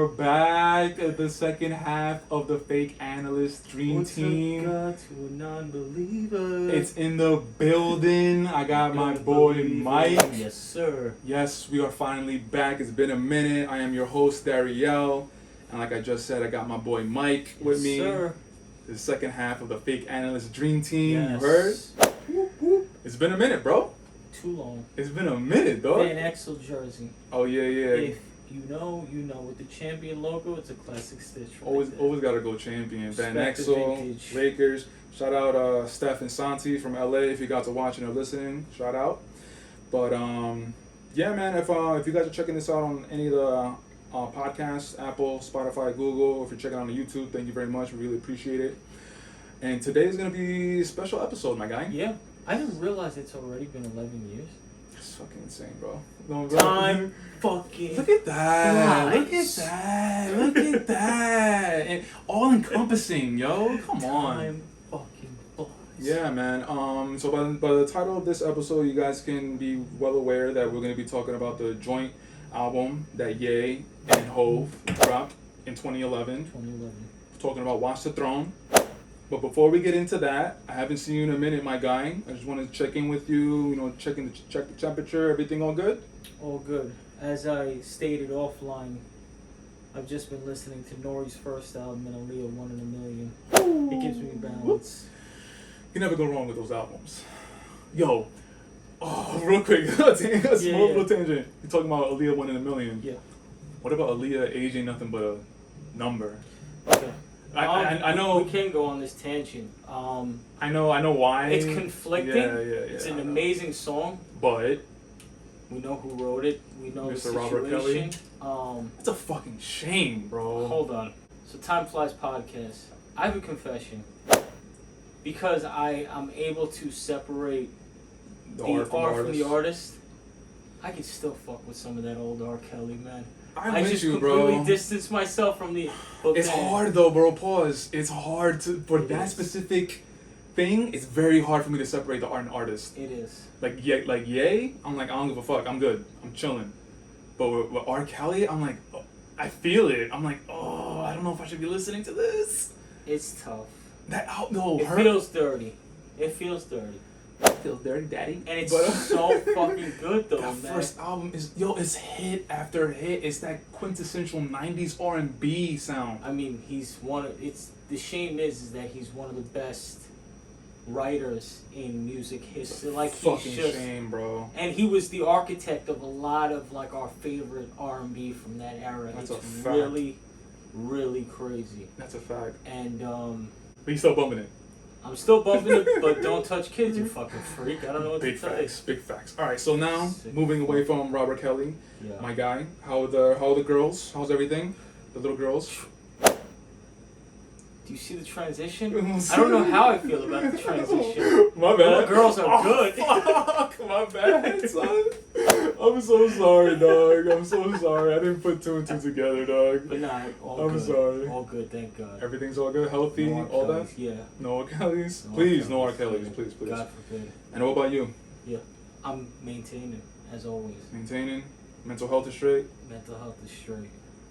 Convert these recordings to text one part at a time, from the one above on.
we're back at the second half of the Fake Analyst Dream Team. What's up, God, to a non-believer? It's in the building. I got my boy Mike. Yes, sir. Yes, we are finally back. It's been a minute. I am your host, Dariel. And like I just said, I got my boy Mike with me. Sir. The second half of the Fake Analyst Dream Team. Yes. You heard? Whoop, whoop. It's been a minute, bro. Too long. It's been a minute, dog. Van Exel jersey. Oh, yeah. If you know, you know. With the champion logo, it's a classic stitch. Always gotta go champion. Van Respect the Exel, vintage. Lakers. Shout out Steph and Santi from LA if you guys are watching or listening. Shout out. But yeah, man. If you guys are checking this out on any of the podcasts, Apple, Spotify, Google, if you're checking on the YouTube, thank you very much. We really appreciate it. And today is gonna be a special episode, my guy. Yeah. I didn't realize it's already been 11 years. It's fucking insane, bro. No, bro. Time fucking. Look at that. flies. Look at that. Look at that. And all encompassing, yo. Come on. Time fucking flies. Yeah, man. So by the title of this episode, you guys can be well aware that we're going to be talking about the joint album that Ye and Hove dropped in 2011. 2011. We're talking about Watch the Throne. But before we get into that, I haven't seen you in a minute, my guy. I just want to check in with you. You know, check the temperature. Everything all good? All good. As I stated offline, I've just been listening to Nori's first album and Aaliyah 1 in a Million. It gives me balance. You never go wrong with those albums. Yo, real quick, small little tangent. You're talking about Aaliyah 1 in a Million. Yeah. What about Aaliyah age ain't nothing but a number? Okay. I know. We can go on this tangent. I know why. It's conflicting. Yeah. It's an amazing song. But We know who wrote it. We know Mr. the Robert situation. it's a fucking shame, bro. Hold on. So Time Flies podcast. I have a confession. Because I'm able to separate the art from the artist, I can still fuck with some of that old R. Kelly, man. I just completely distance myself from the. It's hard though, bro. Pause. It's hard for that specific thing. It's very hard for me to separate the art and artist. It is. Like Ye, I'm like, I don't give a fuck. I'm good. I'm chilling. But with R. Kelly, I'm like, I feel it. I'm like, I don't know if I should be listening to this. It's tough. It feels dirty. It feels dirty. Feels dirty, daddy. And it's so fucking good though, that man. first album is it's hit after hit. It's that quintessential '90s R&B sound. I mean, it's the shame is that he's one of the best writers in music history. Like fucking shame, bro. And he was the architect of a lot of like our favorite R&B from that era. That's it's a fact. really, really crazy. That's a fact. And but you still bumping it. I'm still bumping it, but don't touch kids, you fucking freak. I don't know what Big to tell facts, big facts. All right, so now Sick. moving away from Robert Kelly, Yeah. my guy. How are the girls? How's everything? The little girls. Do you see the transition? I don't know how I feel about the transition. My bad. Little girls are good. Fuck, my bad, son. I'm so sorry, dog. I'm so sorry. I didn't put two and two together, dog. But nah, I'm good. sorry. All good, thank God. Everything's all good, healthy, No R. all Kellys, that. Yeah. No R. Kellys. No R. Please, no R. Kellys, Kellys. yeah. Please. God forbid. And what about you? Yeah. I'm maintaining, as always. Maintaining. Mental health is straight. Mental health is straight.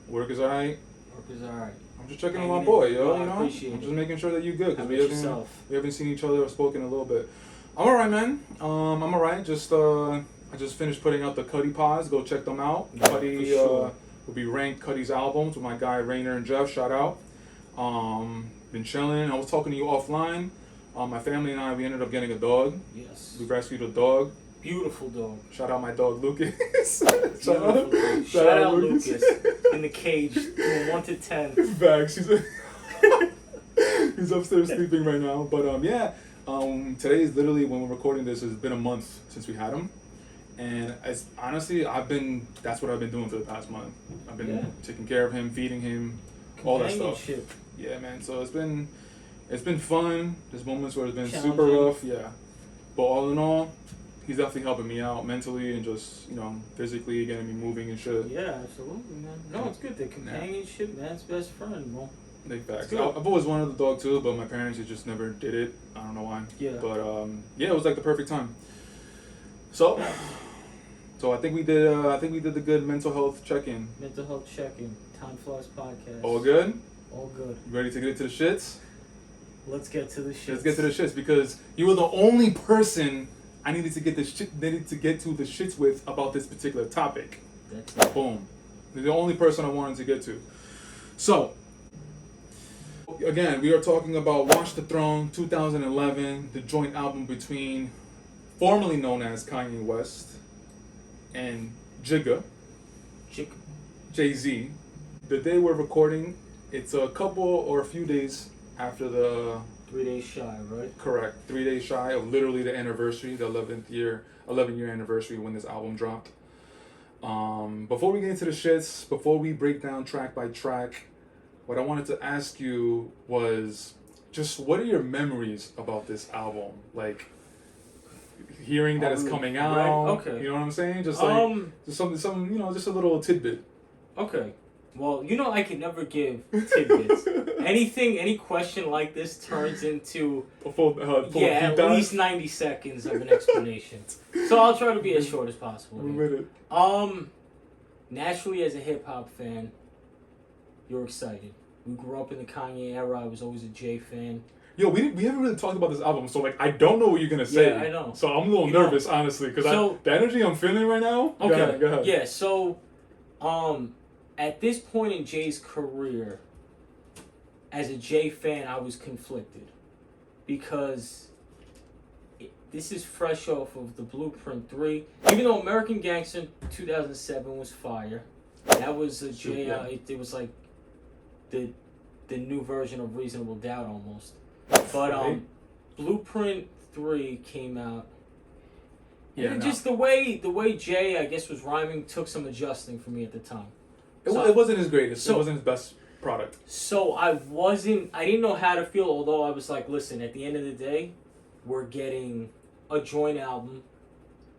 Work is alright. Work is alright. I'm just checking on Hanging my boy, in. yo. Well, You I know, appreciate I'm it. just making sure that you're good How because about yourself? we haven't seen each other or spoken in a little bit. I'm alright, man. I'm alright. Just I just finished putting out the Cuddy pods. Go check them out. Yeah, Cuddy for sure. will be ranked Cuddy's albums with my guy Rainer and Jeff. Shout out. Been chilling. I was talking to you offline. My family and we ended up getting a dog. Yes. We rescued a dog. Beautiful dog. Shout out my dog Lucas. Shout out Lucas. In the cage. From 1 to 10. Facts. He's upstairs sleeping right now. But yeah, today is literally when we're recording this. It's been a month since we had him, and as honestly, that's what I've been doing for the past month. I've been taking care of him, feeding him, all that stuff. Yeah, man. So it's been fun. There's moments where it's been super rough. Yeah, but all in all, he's definitely helping me out mentally and just physically getting me moving and shit. Yeah, absolutely, man. No, it's good. The companionship, man's best friend, bro. Big facts. I've always wanted the dog too, but my parents just never did it. I don't know why. Yeah. But yeah, it was like the perfect time. So So I think we did the good mental health check-in. Mental health check-in. Time Flies podcast. All good? All good. You ready to get into the shits? Let's get to the shits. Let's get to the shits because you were the only person I needed to get to the shits with about this particular topic. That's it. Boom. You're the only person I wanted to get to. So, again, we are talking about Watch the Throne 2011, the joint album between formerly known as Kanye West and JayZ. The day we're recording, it's a couple or a few days after the 3 days shy, right? Correct. 3 days shy of literally the anniversary, the 11-year anniversary when this album dropped. Before we get into the shits, before we break down track by track, what I wanted to ask you was just what are your memories about this album? Like hearing that it's coming out. Right, okay. You know what I'm saying? Just like just some just a little tidbit. Okay. Well, I can never give tidbits. Any question like this turns into at least 90 seconds of an explanation. So I'll try to be as short as possible. Naturally, as a hip hop fan, you're excited. We grew up in the Kanye era. I was always a Jay fan. Yo, we haven't really talked about this album, so like I don't know what you're gonna say. Yeah, I know. So I'm a little nervous, honestly, because the energy I'm feeling right now. Okay. Go ahead. Yeah. So, at this point in Jay's career, as a Jay fan, I was conflicted because this is fresh off of the Blueprint 3. Even though American Gangster 2007 was fire, that was a Jay. It was like the new version of Reasonable Doubt almost. But Blueprint 3 came out. And just the way Jay, I guess, was rhyming took some adjusting for me at the time. It wasn't his greatest. It wasn't his best product. So I didn't know how to feel, although I was like, listen, at the end of the day, we're getting a joint album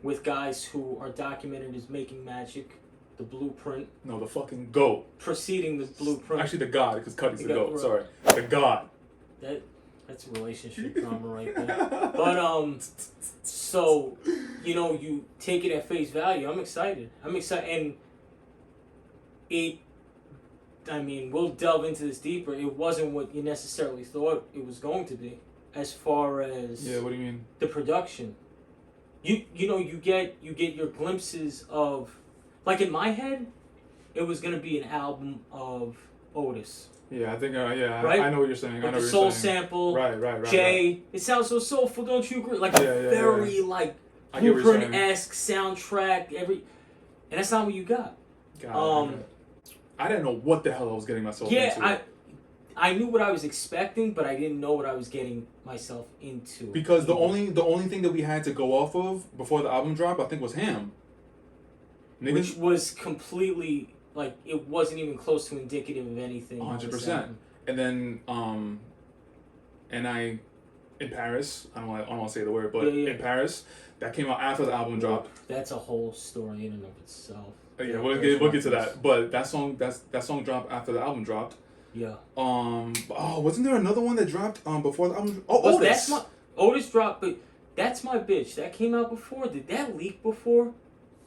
with guys who are documented as making magic, the Blueprint. No, the fucking GOAT. Preceding the Blueprint. Actually, the God, because Cuddy's the GOAT. Right. Sorry. The God. That's a relationship drama right there. But, so, you take it at face value. I'm excited. And we'll delve into this deeper. It wasn't what you necessarily thought it was going to be, as far as what do you mean? The production. You get your glimpses of, like in my head, it was gonna be an album of Otis. Yeah, I think right? I know what you're saying. With the soul sample, right. Jay. Right. It sounds so soulful, don't you agree? Like very like Blueprint-esque soundtrack. And that's not what you got. I didn't know what the hell I was getting myself into. Yeah, I knew what I was expecting, but I didn't know what I was getting myself into. Because the only thing that we had to go off of before the album dropped, I think, was Ham. Which was completely, like, it wasn't even close to indicative of anything. 100%. And then, in Paris, I don't want to say the word, but in Paris, that came out after the album dropped. That's a whole story in and of itself. Yeah, we'll get to that. But that song dropped after the album dropped. Yeah. Wasn't there another one that dropped before the album? Oh, Otis. Otis dropped, but That's My Bitch. That came out before. Did that leak before?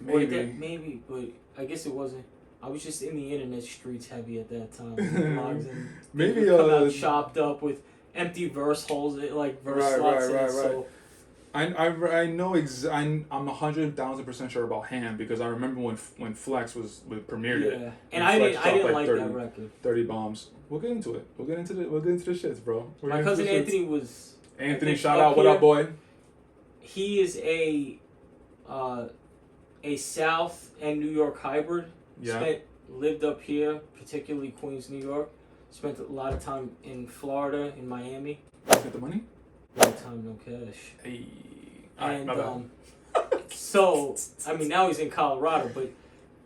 Maybe, but I guess it wasn't. I was just in the internet streets heavy at that time. Maybe come out chopped up with empty verse holes, like verse slots in it. So I know I'm 100,000% sure about Ham because I remember when Flex premiered it. And I didn't like 30, that record. 30 bombs. We'll get into it. We'll get into the shits, bro. My cousin Anthony was. Anthony, shout out! What up, boy? He is a South and New York hybrid. Yeah. Lived up here, particularly Queens, New York. Spent a lot of time in Florida, in Miami. Get the money? Long time, no cash. Hey. And so, I mean, now he's in Colorado, but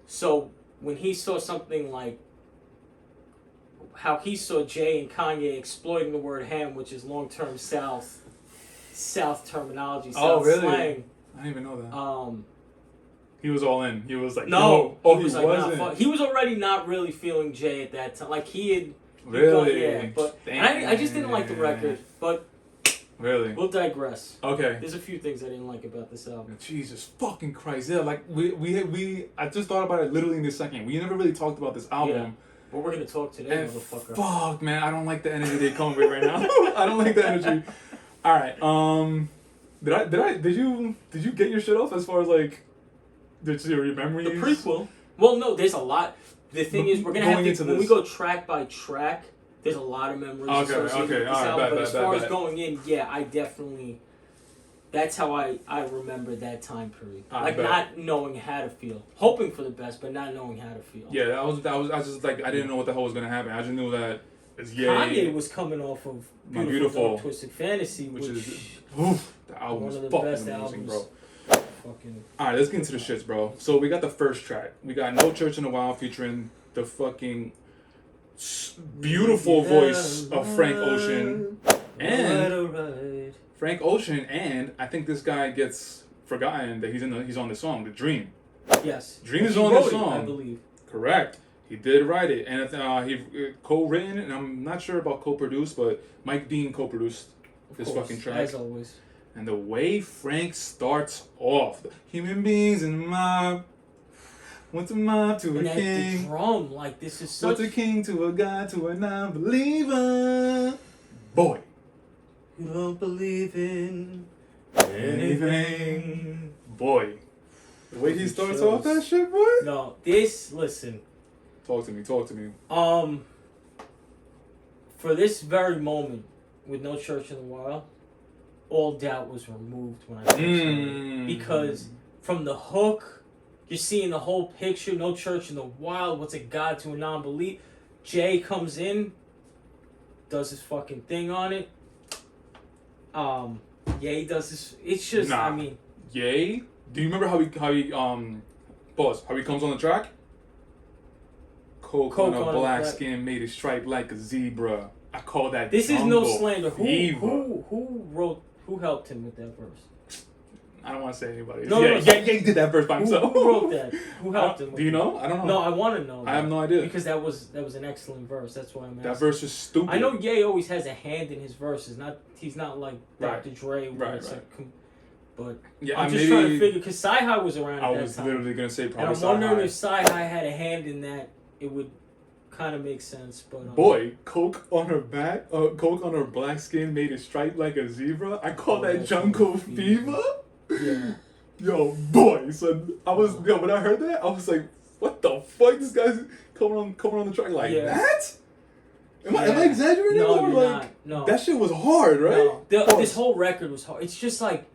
so when he saw something like how he saw Jay and Kanye exploiting the word ham, which is long-term South terminology, South slang. I didn't even know that. He was all in. He was like, no. He wasn't. He was already not really feeling Jay at that time. Like he had. Really? But and I just didn't like the record. But Really? We'll digress. Okay. There's a few things I didn't like about this album. Jesus fucking Christ. Yeah, like, I just thought about it literally in this second. We never really talked about this album. Yeah. But we're going to talk today, And motherfucker. fuck, man, I don't like the energy they come with right now. I don't like the energy. All right. Did you get your shit off as far as, like, your memories? The prequel. Well, no, there's a lot. The thing is, we're going to have to, when we go track by track, there's a lot of memories associated with this album. But as far as going in, yeah, I definitely, that's how I remember that time period. Like, not knowing how to feel. Hoping for the best, but not knowing how to feel. Yeah, I was just like, I didn't know what the hell was going to happen. I just knew that it's Ye. Kanye was coming off of Beautiful Dark Twisted Fantasy, which is the album one is of the fucking best amazing, albums. bro. Fucking Alright, let's get into the shits, bro. So we got the first track. We got No Church in a While featuring the fucking beautiful voice of Frank Ocean. And Frank Ocean, and I think this guy gets forgotten that he's on the song, The Dream. Yes. Dream is on the wrote song. it, I believe. Correct. He did write it, and he co-written, and I'm not sure about co-produced, but Mike Dean co-produced this fucking track. As always. And the way Frank starts off, human beings in the mob, what's a mob to a king? The drum, like, this is such... What's a king to a god to a non-believer? Boy. You don't believe in anything. Boy. The way he starts off that shit, boy? No, listen. Talk to me. For this very moment, with No Church in the Wild, all doubt was removed when I first heard it. Because from the hook, you're seeing the whole picture, No Church in the Wild, what's a god to a non-believer? Jay comes in, does his fucking thing on it. Ye does this. It's just, I mean... Ye? Do you remember how he comes on the track? Coke on a black skin made it stripe like a zebra. I call that This is no slander. Who helped him with that verse? I don't want to say anybody. No, he did that verse by himself. Who wrote that? Who helped him? Do you know? I don't know. No, I want to know. I have no idea. Because that was an excellent verse. That's why I'm asking. That verse is stupid. I know Ye always has a hand in his verses. He's not like Dr. Dre. But yeah, I'm just trying to figure, because Sci-Hi was around at that time. I was literally going to say probably and I'm wondering if Sci-Hi had a hand in that, it would kind of make sense. But boy, Coke on her back, Coke on her black skin made it stripe like a zebra. I call that Jungle Fever. Yeah. Yo, boy, son, when I heard that, I was like, what the fuck? This guy's coming on the track like that? Am I exaggerating? No, you're not. No. That shit was hard, right? No. This whole record was hard. It's just like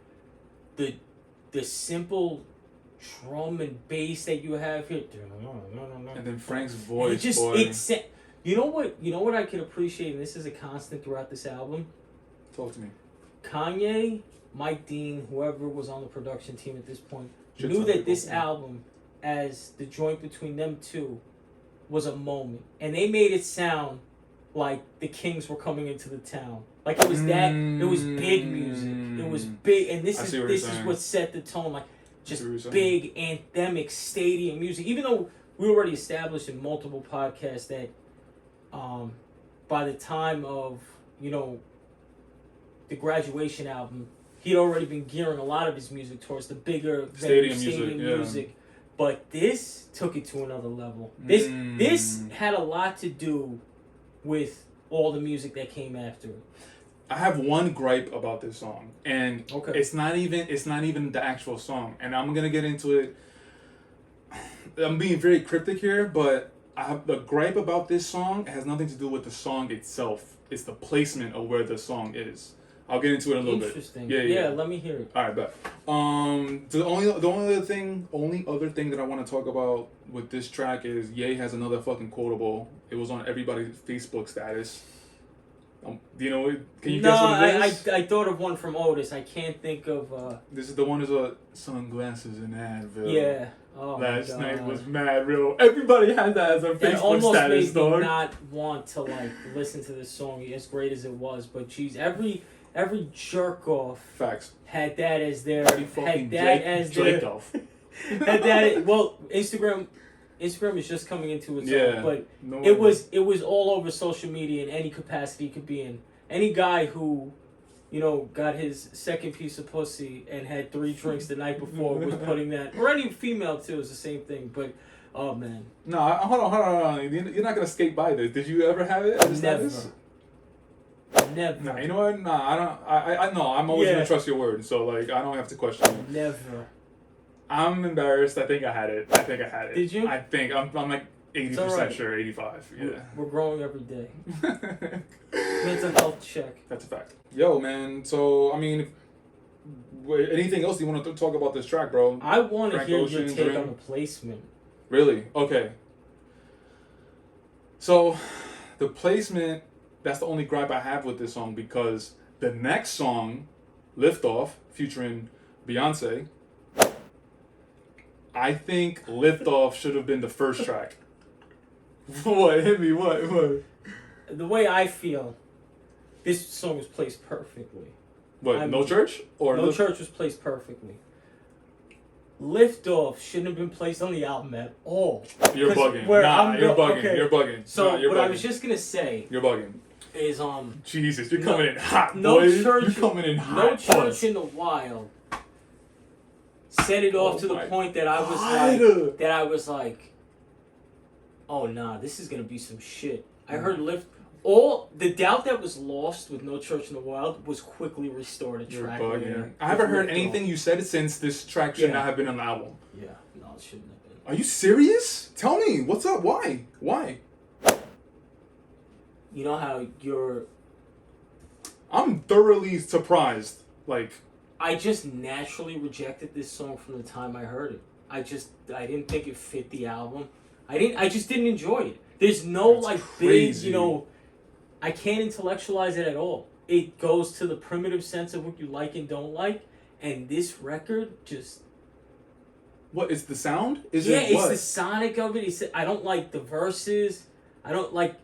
the simple drum and bass that you have here. And then Frank's voice, you know what I can appreciate, and this is a constant throughout this album? Talk to me. Kanye, Mike Dean, whoever was on the production team at this point, knew that this album, as the joint between them two, was a moment. And they made it sound like the Kings were coming into the town. Like it was it was big music. It was big, and this is what set the tone. Like just big anthemic stadium music. Even though we already established in multiple podcasts that, by the time of the Graduation album, he'd already been gearing a lot of his music towards the bigger stadium music. But this took it to another level. This had a lot to do with all the music that came after it. I have one gripe about this song, and it's not even the actual song, and I'm gonna get into it. I'm being very cryptic here, but the gripe about this song has nothing to do with the song itself. It's the placement of where the song is. I'll get into it in a little bit. Interesting. Yeah, let me hear it. All right, bet. The only other thing that I want to talk about with this track is Ye has another fucking quotable. It was on everybody's Facebook status. Do you know it? Can you guess what it is? I thought of one from Otis. I can't think of. This is the one that's sunglasses and Advil. Yeah. Last night was mad real. Everybody had that as a Facebook status, dog. It almost made me not want to listen to this song as great as it was. But geez, every jerk off had that as their Instagram is just coming into its own, but it was all over social media in any capacity it could be in. Any guy who got his second piece of pussy and had 3 drinks the night before was putting that, or any female too, is the same thing. But oh man, no, hold on. You're not gonna skate by this. Did you ever have it? Never. Nah, you know what? Nah, I don't. I know. I'm always gonna trust your word. So like, I don't have to question it. Never. I'm embarrassed. I think I had it. Did you? I think I'm like 80% sure. 85. Yeah. We're growing every day. Mental health check. That's a fact. Yo, man. So I mean, anything else you want to talk about this track, bro? I want to hear your take on the placement. Really? Okay. So, the placement. That's the only gripe I have with this song because the next song, Liftoff, featuring Beyonce, I think Liftoff should have been the first track. What? Hit me. What? The way I feel, this song was placed perfectly. What? No Church? Or No Church was placed perfectly. Liftoff shouldn't have been placed on the album at all. You're bugging. You're bugging. Okay. You're bugging. So you're what bugging. I was just gonna say. You're bugging. Is Jesus, you're coming in hot, No boy. Church. You're coming in hot. No Church in the Wild. Set it off to the point that I was like, oh nah, this is gonna be some shit. I heard all the doubt that was lost with No Church in the Wild was quickly restored a track later. I haven't heard anything you said since this track should not have been on the album. Yeah, no, it shouldn't have been. Are you serious? Tell me, what's up? Why? You know how I'm thoroughly surprised. Like, I just naturally rejected this song from the time I heard it. I didn't think it fit the album. I just didn't enjoy it. There's no crazy. big, I can't intellectualize it at all. It goes to the primitive sense of what you like and don't like, and this record just... What, is the sound? It's the sonic of it. I don't like the verses. I don't like...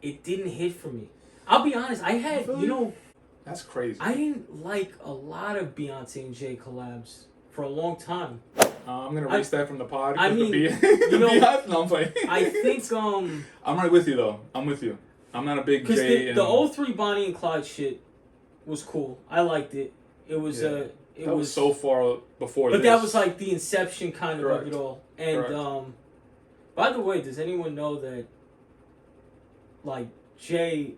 It didn't hit for me. I'll be honest, I had, That's crazy. I didn't like a lot of Beyonce and Jay collabs for a long time. I'm going to erase that from the pod. I mean, no, I'm playing. I think, I'm right with you, though. I'm with you. I'm not a big Jay. Because the 03 Bonnie and Clyde shit was cool. I liked it. It was, that was so far before But that was like the inception kind of it all. And, Correct. By the way, does anyone know that, like, Jay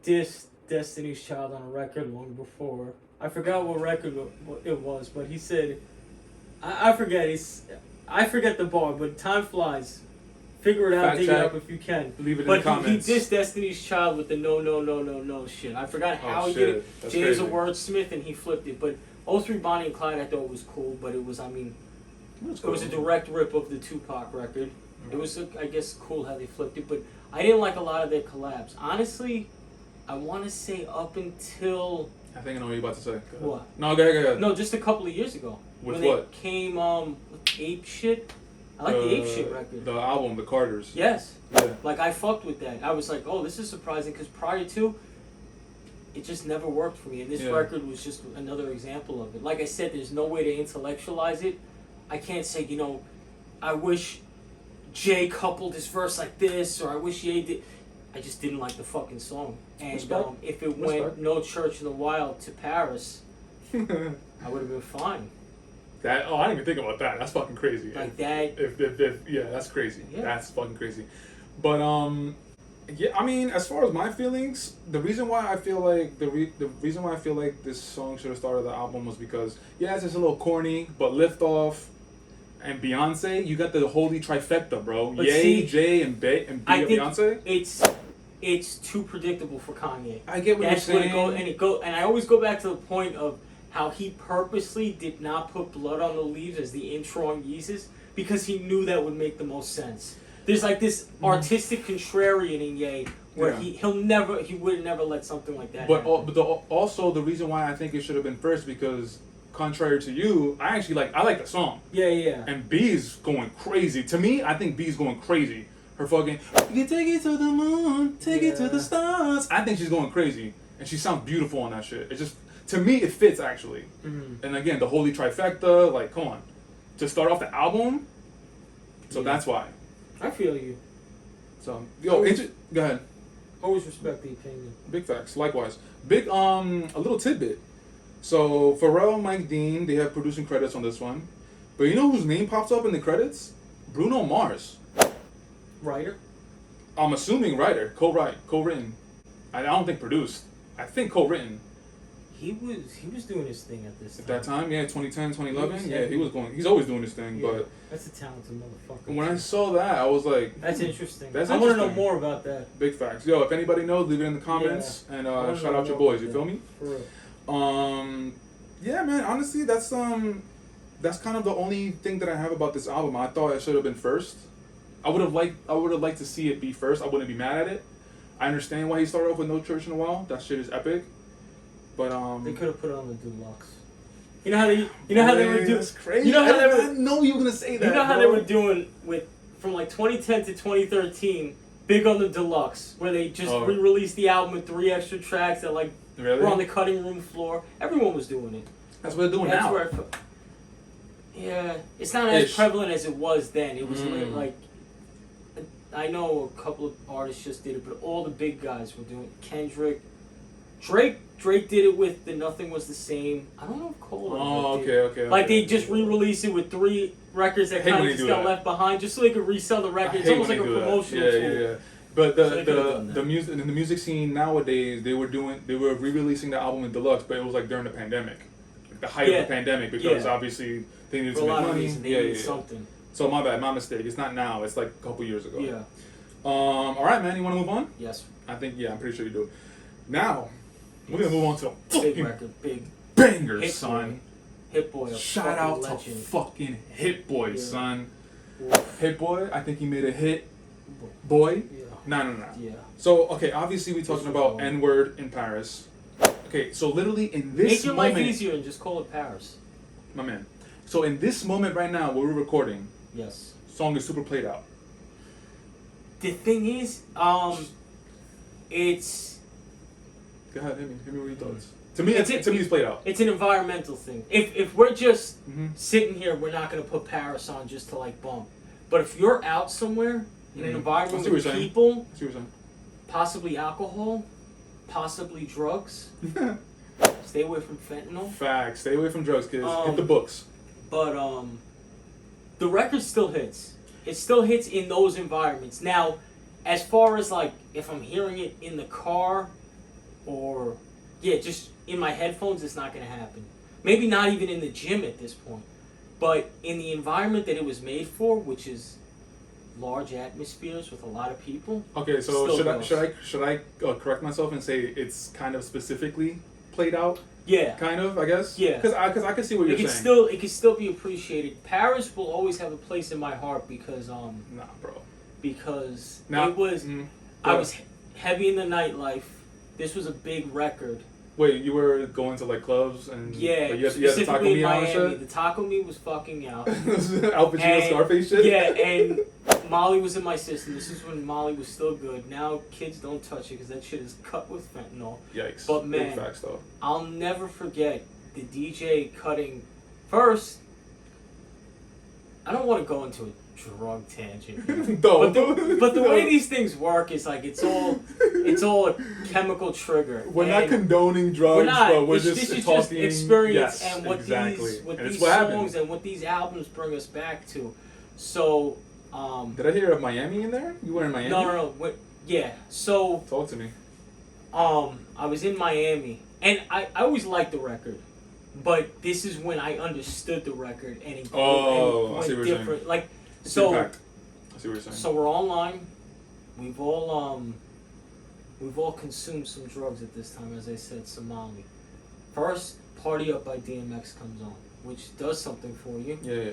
dissed Destiny's Child on a record long before? I forgot what record it was, but he said, I forget the bar, but time flies. Figure it out, dig it up if you can. Leave it in the comments. He dissed Destiny's Child with the no shit. I forgot how he did it. That's Jay's a crazy. wordsmith and he flipped it. But 03 Bonnie and Clyde I thought was cool, but it was, it was a direct rip of the Tupac record. It was, I guess, cool how they flipped it, but I didn't like a lot of their collabs. Honestly, I want to say up until... I think I know what you're about to say. What? No, go ahead. No, just a couple of years ago. With when what? They came with Ape Shit. I like the Ape Shit record. The album, The Carters. Yes. Yeah. Like, I fucked with that. I was like, oh, this is surprising, because prior to, it just never worked for me. And this record was just another example of it. Like I said, there's no way to intellectualize it. I can't say, I wish Jay coupled his verse like this, or I wish Jay did. I just didn't like the fucking song. And if it went No Church in the Wild to Paris, I would have been fine. I didn't even think about that. That's fucking crazy. Like that. Yeah, that's crazy. Yeah. That's fucking crazy. But yeah, I mean, as far as my feelings, the reason why I feel like this song should have started the album was because it's just a little corny, but Liftoff and Beyonce, you got the holy trifecta, bro. But Ye, Jay, and Beyonce. It's too predictable for Kanye. I get what you're saying. And I always go back to the point of how he purposely did not put Blood on the Leaves as the intro on Yeezus because he knew that would make the most sense. There's like this artistic contrarian in Ye where he would never let something like that happen. Also the reason why I think it should have been first because contrary to you, I like the song. Yeah. And B's going crazy. To me, I think B's going crazy. Her fucking, you can take it to the moon, take it to the stars. I think she's going crazy. And she sounds beautiful on that shit. It just, to me, it fits actually. Mm-hmm. And again, the holy trifecta, like, come on. To start off the album, so that's why. I feel you. So, go ahead. Always respect the opinion. Big facts. Likewise. Big a little tidbit. So Pharrell, Mike Dean, they have producing credits on this one. But you know whose name pops up in the credits? Bruno Mars. Writer? I'm assuming writer, co-written. I don't think produced. I think co-written. He was doing his thing at this time. At that time, yeah, 2010, 2011, he was going. He's always doing his thing, Yeah, but that's a talented motherfucker. when I saw that, I was like, that's interesting. That's I want to know interesting. more about that. Big facts. Yo, if anybody knows, leave it in the comments and shout out your boys. You feel me? For real. Yeah, man. Honestly, that's kind of the only thing that I have about this album. I thought it should have been first. I would have liked to see it be first. I wouldn't be mad at it. I understand why he started off with No Church in a While. That shit is epic. But they could have put it on the deluxe. You know how they were doing. That's crazy. You know how I they were. didn't know you were gonna say that. You know how bro. they were doing with from like 2010 to 2013, big on the deluxe, where they just re-released the album with 3 extra tracks that like were on the cutting room floor. Everyone was doing it. That's what they're doing now. Where yeah, it's not as prevalent as it was then. It was like I know a couple of artists just did it, but all the big guys were doing it. Kendrick, Drake did it with the Nothing Was the Same. I don't know if Cole. Okay. Like they just re-released it with 3 records that kind of just got left behind, just so they could resell the record. It's almost like a promotional tool. Yeah. But the music scene nowadays, they were re-releasing the album in deluxe, but it was like during the pandemic, the height of the pandemic, because obviously they needed to make money. They needed something. So my bad, my mistake. It's not now. It's like a couple years ago. Yeah. All right, man. You want to move on? Yes. I think I'm pretty sure you do. Now, we're gonna move on to big record, big bangers, Hit son. Hit Boy. Shout out legend. to fucking Hit Boy, Yeah. son. Oof. Hit Boy. I think he made a hit. Boy. Yeah. No. Yeah. So okay, obviously we're talking about N-word in Paris. Okay, so literally in this Make your moment, life easier and just call it Paris. my man. So in this moment right now, where we're recording, Yes. song is super played out. The thing is, it's. Go ahead, hit me with your thoughts. To me, it's played out. It's an environmental thing. If we're just Mm-hmm. sitting here, we're not gonna put Paris on just to like bump. But if you're out somewhere in an environment with people, I see what you're saying. possibly alcohol, possibly drugs, stay away from fentanyl. Facts. Stay away from drugs, kids. Hit the books. But the record still hits. It still hits in those environments. Now, as far as like if I'm hearing it in the car, or just in my headphones, it's not gonna happen. Maybe not even in the gym at this point, but in the environment that it was made for, which is large atmospheres with a lot of people. Okay, so should I correct myself and say it's kind of specifically played out? Yeah. Kind of, I guess. Yeah. Because I can see what you're saying. It can still be appreciated. Paris will always have a place in my heart because Nah, bro. Because Now, it was I was heavy in the nightlife. This was a big record. Wait, you were going to like clubs and you had the taco meat in Miami. shit? The taco meat was fucking out. Al Pacino Scarface shit? Yeah, and Molly was in my system. This is when Molly was still good. Now kids don't touch it because that shit is cut with fentanyl. Yikes. But man, big facts though. I'll never forget the DJ cutting. First, I don't want to go into a drug tangent here. but the way these things work is like it's all a chemical trigger. We're not condoning drugs, but we're this just is talking. just experience yes, and what exactly. these songs and what these albums bring us back to. So, did I hear of Miami in there? You were in Miami? No. Yeah. So talk to me. I was in Miami, and I always liked the record. But this is when I understood the record, and it I see what you're different. saying. Like, I see what you're saying. So we're online. We've all consumed some drugs at this time, as I said, Somali. First, Party Up by DMX comes on, which does something for you. Yeah.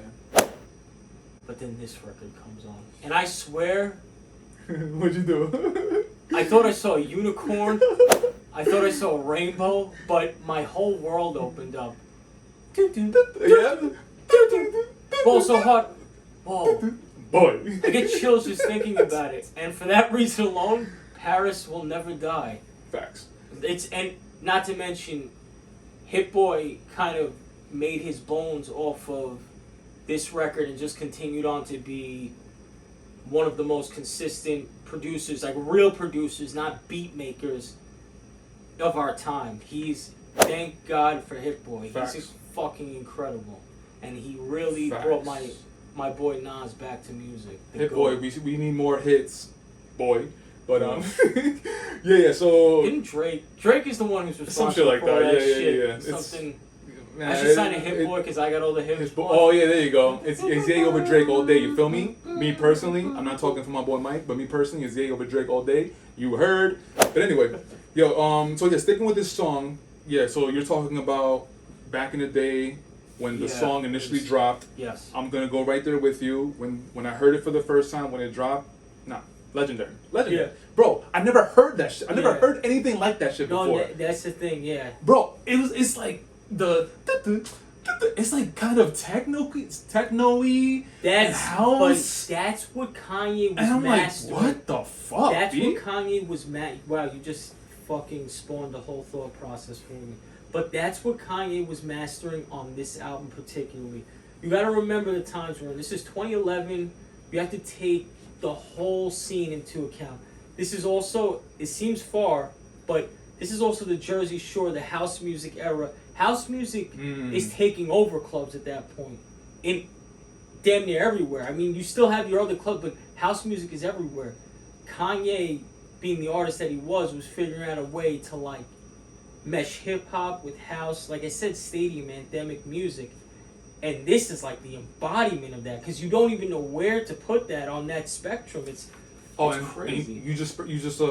But then this record comes on, and I swear. What'd you do? I thought I saw a unicorn. I thought I saw a rainbow, but my whole world opened up. Yeah. Whoa, so hot. Whoa. Boy. I get chills just thinking about it. And for that reason alone, Paris will never die. Facts. And not to mention, Hit Boy kind of made his bones off of this record and just continued on to be one of the most consistent producers, like real producers, not beat makers of our time. Thank God for Hit Boy. Facts. He's just fucking incredible. And he really Facts. brought my boy Nas back to music. Hit Boy, we need more hits, boy. But yeah. So didn't Drake is the one who's responsible some shit like for that. all that Yeah. shit. Something. I should sign a Hit Boy because I got all the hits. Oh yeah, there you go. It's Ye over Drake all day. You feel me? Me personally, I'm not talking for my boy Mike, but me personally, it's Ye over Drake all day. You heard. But anyway, yo, so yeah, sticking with this song. Yeah, so you're talking about back in the day when the song initially dropped. Yes. I'm gonna go right there with you. When I heard it for the first time when it dropped, legendary. Yeah. Bro, I never heard that shit. I never heard anything like that shit before. No, that's the thing, yeah. Bro, it's like it's like kind of techno-y house. But that's what Kanye was and I'm mastering. like, what the fuck, That's B? what Kanye was Wow, you just fucking spawned the whole thought process for me. But that's what Kanye was mastering on this album particularly. You gotta remember the times when this is 2011. You have to take the whole scene into account. This is also, it seems far, but this is also the Jersey Shore, the house music era. House music is taking over clubs at that point. In damn near everywhere. I mean, you still have your other clubs, but house music is everywhere. Kanye, being the artist that he was figuring out a way to like mesh hip hop with house. Like I said, stadium anthemic music. And this is like the embodiment of that, because you don't even know where to put that on that spectrum. It's crazy. And you just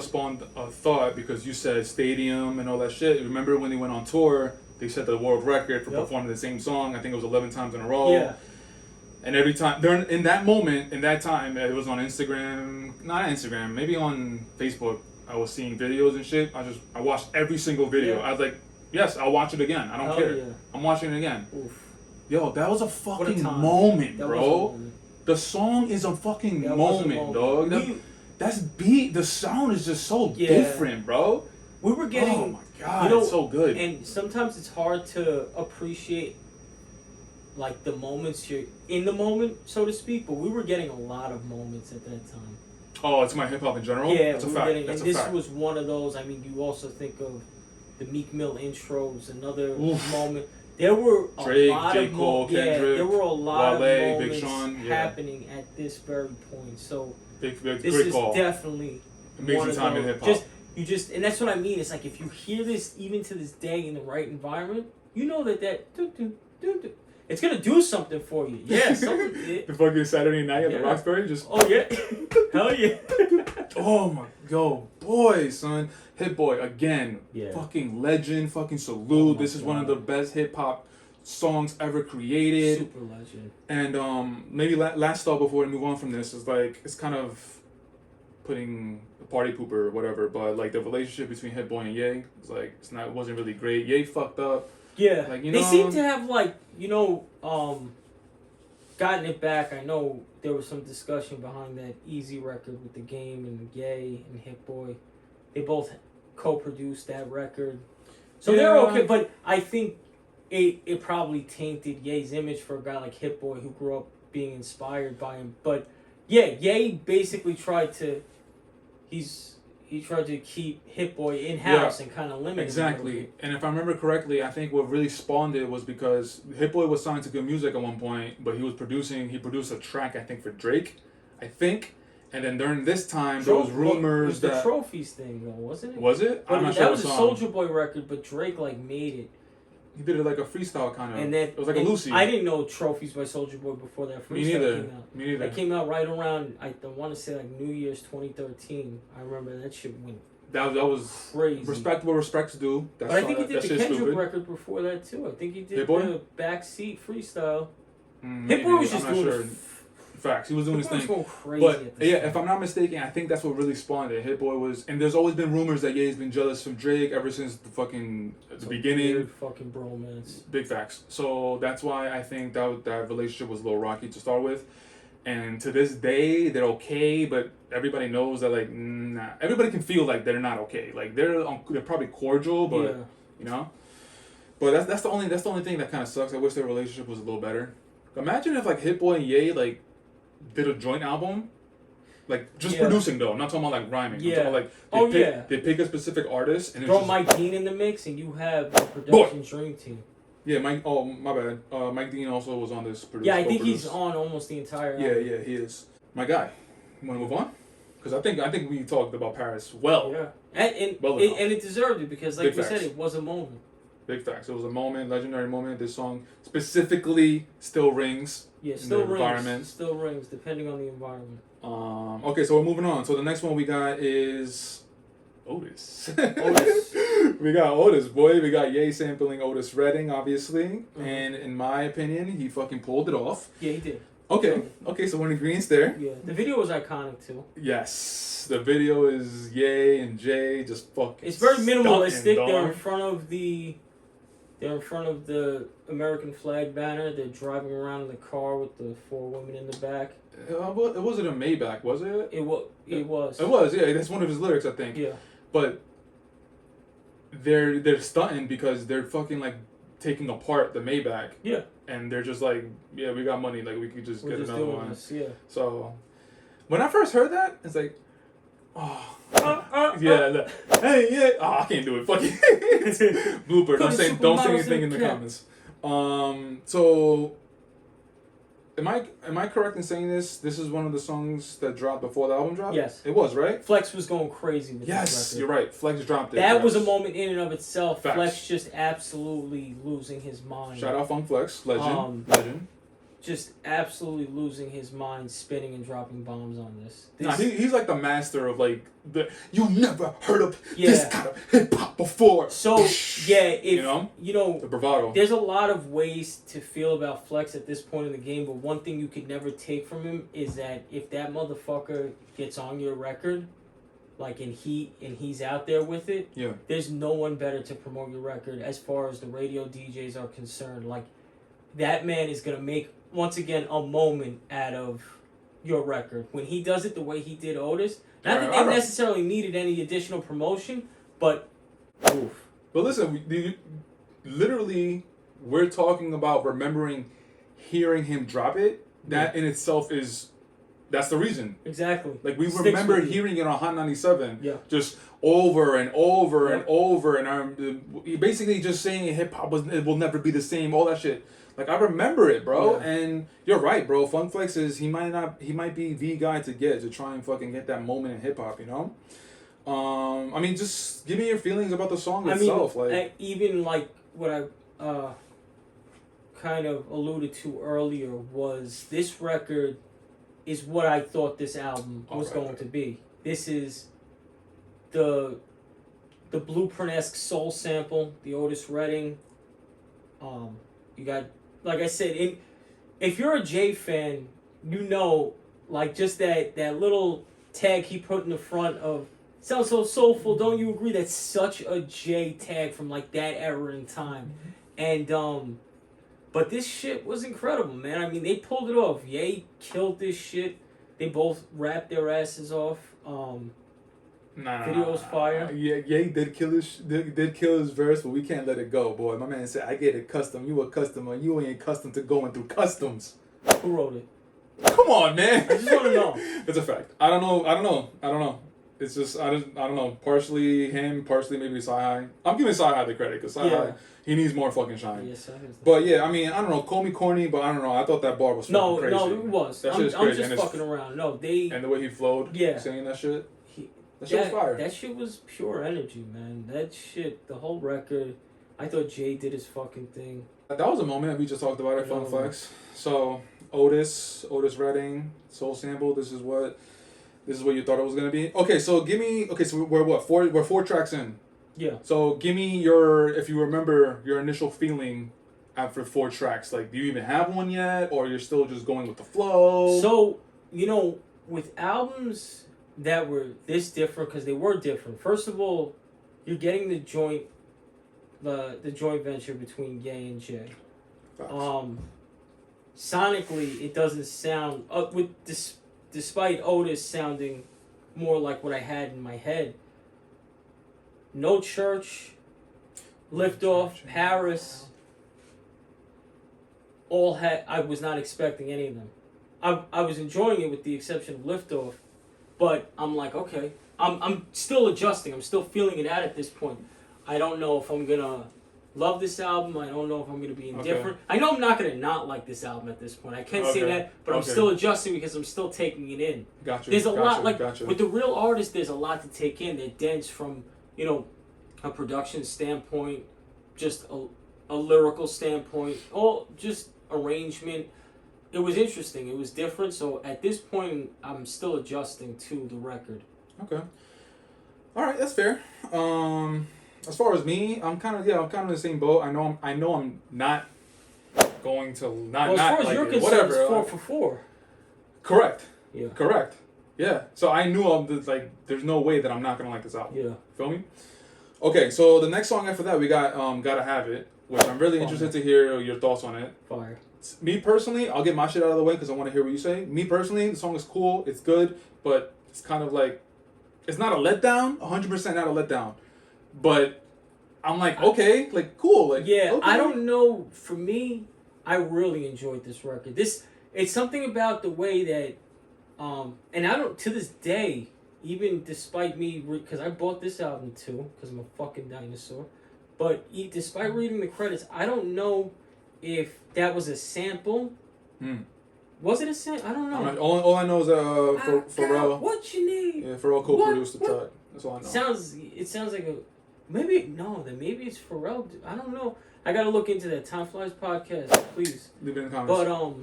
spawned a thought because you said stadium and all that shit. Remember when they went on tour? They set the world record for performing the same song. I think it was 11 times in a row. Yeah. And every time in that moment, in that time, it was on Instagram, not Instagram, maybe on Facebook. I was seeing videos and shit. I watched every single video. Yeah. I was like, yes, I'll watch it again. I don't care. Yeah. I'm watching it again. Oof. Yo, that was a fucking moment, bro. The song is a fucking moment, dog. That's beat. The sound is just so different, bro. We were getting. Oh my god, it's so good. And sometimes it's hard to appreciate, like the moments you're in the moment, so to speak. But we were getting a lot of moments at that time. Oh, it's my hip hop in general. Yeah, that's a fact. That's and this was one of those. I mean, you also think of the Meek Mill intros, another moment. There were Drake, a lot J. of Cole, Kendrick, there were a lot Wale, of Big moments Sean, happening at this very point. So this is call. definitely Amazing time in hip hop. And that's what I mean. It's like if you hear this even to this day in the right environment, you know that it's gonna do something for you. Yeah, the fucking Saturday night at the Roxbury, just hell yeah. Oh my boy, son. Hit Boy again. Yeah. Fucking legend, fucking Salud. This is one of the best hip hop songs ever created. Super legend. And maybe last thought before we move on from this is like it's kind of putting the party pooper or whatever, but like the relationship between Hit Boy and Ye, it's like it wasn't really great. Ye fucked up. Yeah. Like, they seem to have gotten it back. I know there was some discussion behind that Easy record with The Game and Ye and Hit Boy. They both co-produced that record. So they're okay, but I think it probably tainted Ye's image for a guy like Hit Boy who grew up being inspired by him. But yeah, Ye basically tried to he tried to keep Hit Boy in-house and kind of limit exactly. him. And if I remember correctly, I think what really spawned it was because Hit Boy was signed to Good Music at one point, but he produced a track, I think, for Drake, I think. And then during this time, there was rumors that... the Trophies thing, though, wasn't it? Was it? I'm not sure. That was a Soulja Boy record, but Drake, made it. He did it like a freestyle kind of. And then, it was like a Lucy. I didn't know Trophies by Soulja Boy before that freestyle came out. Me neither. It came out right around, I want to say, New Year's 2013. I remember that shit went That was crazy. Respectable respects due. But I think he did the Kendrick record before that, too. I think he did the Backseat freestyle. Hit Boy was just doing Facts. He was doing his thing. Going crazy but if I'm not mistaken, I think that's what really spawned it. Hit Boy was, and there's always been rumors that Ye's been jealous from Drake ever since the beginning. Weird fucking bromance. Big facts. So that's why I think that relationship was a little rocky to start with, and to this day they're okay. But everybody knows that everybody can feel like they're not okay. Like they're probably cordial, but But that's the only thing that kind of sucks. I wish their relationship was a little better. Imagine if Hit Boy and Ye did a joint album. Like, just producing, though. I'm not talking about, like, rhyming. Yeah. I'm talking about, like, they pick a specific artist and throw Mike Dean in the mix and you have the production dream team. Yeah, Mike. Oh, my bad. Mike Dean also was on this. Yeah, I think he's on almost the entire album. Yeah, he is. My guy. You want to move on? Because I think we talked about Paris well. Yeah, and it deserved it because, like we said, it was a moment. Big facts. It was a moment, legendary moment. This song specifically still rings. Yeah, still rings. Environment. Still rings, depending on the environment. Okay, so we're moving on. So the next one we got is Otis. Otis. We got Otis, boy. We got Ye sampling Otis Redding, obviously. Mm-hmm. And in my opinion, he fucking pulled it off. Yeah, he did. Okay, so we're in agreement there. Yeah, the video was iconic too. Yes, the video is Ye and Jay just fucking. It's very minimalistic. They're in front of the American flag banner. They're driving around in the car with the 4 women in the back. Well, it wasn't a Maybach, was it? It was. It was. Yeah, that's one of his lyrics, I think. Yeah. But they're stunting because they're fucking like taking apart the Maybach. Yeah. And they're just like, yeah, we got money, like we could just get another one. This, yeah. So when I first heard that, it's like, hey, yeah, I can't do it. Fuck it. Blooper. Don't say anything in the comments. So am I correct in saying this? This is one of the songs that dropped before the album dropped? Yes. It was, right? Flex was going crazy with this record. You're right. Flex dropped it. That was a moment in and of itself. Facts. Flex just absolutely losing his mind. Shout out Funk Flex. Legend. Just absolutely losing his mind, spinning and dropping bombs on this. Nah, he's like the master of like you never heard of this kind of hip hop before. So if you know the bravado. There's a lot of ways to feel about Flex at this point in the game, but one thing you could never take from him is that if that motherfucker gets on your record, like and he's out there with it, there's no one better to promote your record as far as the radio DJs are concerned. Like that man is gonna make once again a moment out of your record when he does it the way he did Otis. Not that they necessarily needed any additional promotion, but oof. But listen, we're talking about remembering hearing him drop it. That in itself that's the reason. Exactly. Like we remember hearing it on Hot 97 just over and over and over, and basically just saying hip hop it will never be the same, all that shit. Like I remember it, bro, and you're right, bro. Funk Flex he might be the guy to try and fucking get that moment in hip hop, you know. I mean, just give me your feelings about the song itself. Like even like what I kind of alluded to earlier was this record is what I thought this album was going to be. This is the Blueprint-esque soul sample, the Otis Redding. You got. Like I said, if you're a Jay fan, you know, like just that little tag he put in the front of "Sounds so soulful." Don't you agree? That's such a Jay tag from like that era in time, and but this shit was incredible, man. I mean, they pulled it off. Ye killed this shit. They both rapped their asses off. Video's fire. Ye did kill his verse, but we can't let it go, boy. My man said, "I get it custom. You a customer. You ain't accustomed to going through customs." Who wrote it? Come on, man. I just want to know. It's a fact. I don't know. It's just I don't know. Partially him, partially maybe Sci-Hi. I'm giving Sci-Hi the credit because Sci-Hi he needs more fucking shine. Yes, but yeah, I mean, I don't know. Call me corny, but I don't know. I thought that bar was fucking crazy. No, it was. That shit is crazy. I'm just fucking around. No, and the way he flowed, saying that shit. That shit was fire. That shit was pure energy, man. That shit, the whole record. I thought Jay did his fucking thing. That was a moment we just talked about at Fun Flex. So Otis Redding, soul sample. This is what you thought it was gonna be. Okay, so give me. Okay, so we're what? We're 4 tracks in. Yeah. So give me if you remember your initial feeling after 4 tracks. Like, do you even have one yet, or you're still just going with the flow? So with albums that were this different, because they were different. First of all, you're getting the joint venture between Ye and Jay. Sonically, it doesn't sound despite Otis sounding more like what I had in my head. No Church, Liftoff, Paris. I was not expecting any of them. I was enjoying it with the exception of Liftoff. But I'm like, okay, I'm still adjusting. I'm still feeling it out at this point. I don't know if I'm gonna love this album. I don't know if I'm gonna be indifferent. I know I'm not gonna not like this album at this point. I can't say that, but I'm still adjusting because I'm still taking it in. Gotcha. There's a lot, like with the real artists. There's a lot to take in. They're dense from a production standpoint, just a lyrical standpoint, all just arrangement. It was interesting. It was different. So at this point, I'm still adjusting to the record. Okay. All right, that's fair. As far as me, I'm kind of in the same boat. I know I'm not going to not as far as like you're it. concerned, Whatever. It's 4 for 4. Correct. Yeah. Correct. Yeah. So I knew there's no way that I'm not gonna like this album. Yeah. Feel me? Okay. So the next song after that we got Gotta Have It, which I'm really interested to hear your thoughts on it. Fire. Me personally, I'll get my shit out of the way because I want to hear what you say. Me personally, the song is cool, it's good, but it's kind of like, it's not a letdown, 100% not a letdown. But I'm like, okay, like cool, like yeah. Okay. I don't know. For me, I really enjoyed this record. It's something about the way that, and I don't to this day, even despite me, because I bought this album too, because I'm a fucking dinosaur. But despite reading the credits, I don't know if that was a sample. Was it a sample? I don't know. All I know is Pharrell. What you need? Yeah, Pharrell co-produced the track. That's all I know. It sounds like maybe it's Pharrell. I don't know. I gotta look into that. Time Flies podcast, please. Leave it in the comments. But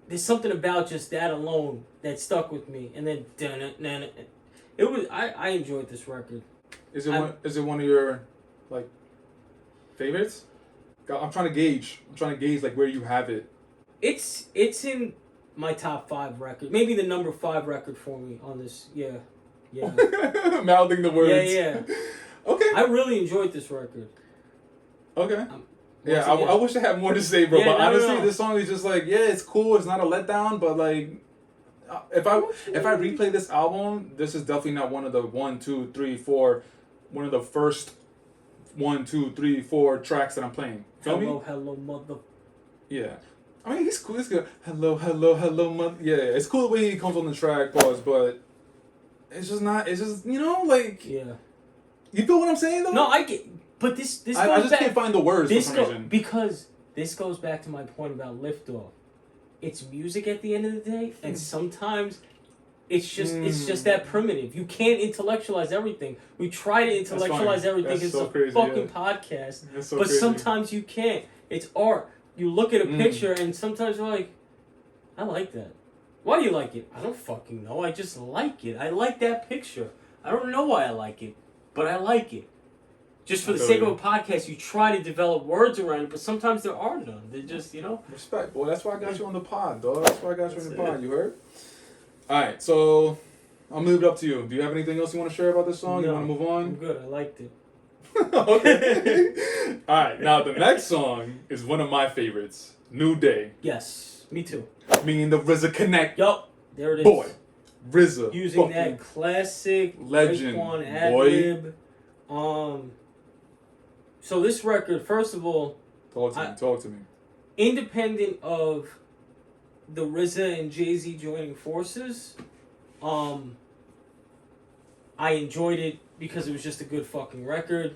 there's something about just that alone that stuck with me, and then it was. I enjoyed this record. Is it one of your like favorites? I'm trying to gauge like where you have it. It's in my top 5 record. Maybe the number 5 record for me on this. Yeah. Mouthing the words. Yeah. Okay. I really enjoyed this record. Okay. I wish I had more to say, bro. Yeah, but honestly, this song is just like, yeah, it's cool. It's not a letdown, but like, if I replay this album, this is definitely not one of the 1, 2, 3, 4, one of the first 1, 2, 3, 4 tracks that I'm playing. Feel me? Hello, mother. Yeah. I mean, he's cool. He's good. Hello, mother. Yeah, it's cool the way he comes on the track, pause, but it's just not. It's just like. Yeah. You feel what I'm saying though? No, I get. But this goes back. I just can't find the words for some reason. Because this goes back to my point about Liftoff. It's music at the end of the day, and sometimes it's just that primitive. You can't intellectualize everything. We try to intellectualize everything. It's so crazy, fucking podcast. So but crazy. sometimes you can't. It's art. You look at a picture and sometimes you're like, I like that. Why do you like it? I don't fucking know. I just like it. I like that picture. I don't know why I like it, but I like it. Just for the sake of a podcast, you try to develop words around it, but sometimes there are none. They're just, Respect, boy. That's why I got you on the pod, dog. That's why I got you on the pod. You heard? All right, so I'll move it up to you. Do you have anything else you want to share about this song? No, you want to move on? I'm good. I liked it. Okay. All right, now the next song is one of my favorites, New Day. Yes, me too. Meaning the RZA Connect. Yup, there it is. Boy, RZA. Using that classic legend, ad-lib. So this record, first of all... Talk to me. Independent of the RZA and JayZ joining forces, I enjoyed it because it was just a good fucking record.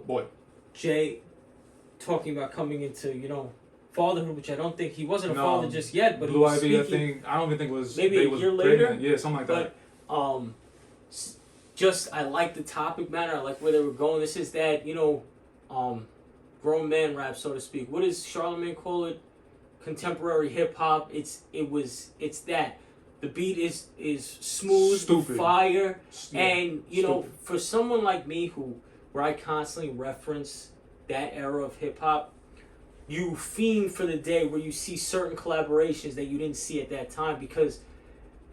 Boy. Jay talking about coming into, fatherhood, which I don't think he wasn't a father just yet, but Blue he was Ivy, speaking, I don't even think it was maybe a year later. Yeah, something like that. But just I like the topic matter. I like where they were going. This is that grown man rap, so to speak. What does Charlemagne call it? Contemporary hip hop. It's that. The beat is smooth, Stupid. fire, Yeah. and for someone like me where I constantly reference that era of hip hop, you fiend for the day where you see certain collaborations that you didn't see at that time, because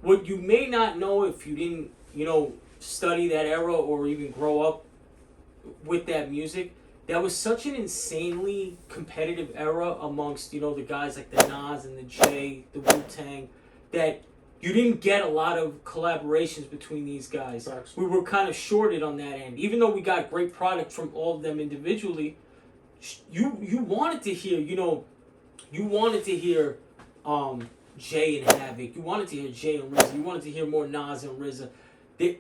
what you may not know if you didn't study that era or even grow up with that music, that was such an insanely competitive era amongst the guys like the Nas and the Jay, the Wu-Tang, that you didn't get a lot of collaborations between these guys. Facts. We were kind of shorted on that end. Even though we got great product from all of them individually, you wanted to hear, Jay and Havoc. You wanted to hear Jay and RZA. You wanted to hear more Nas and RZA. Big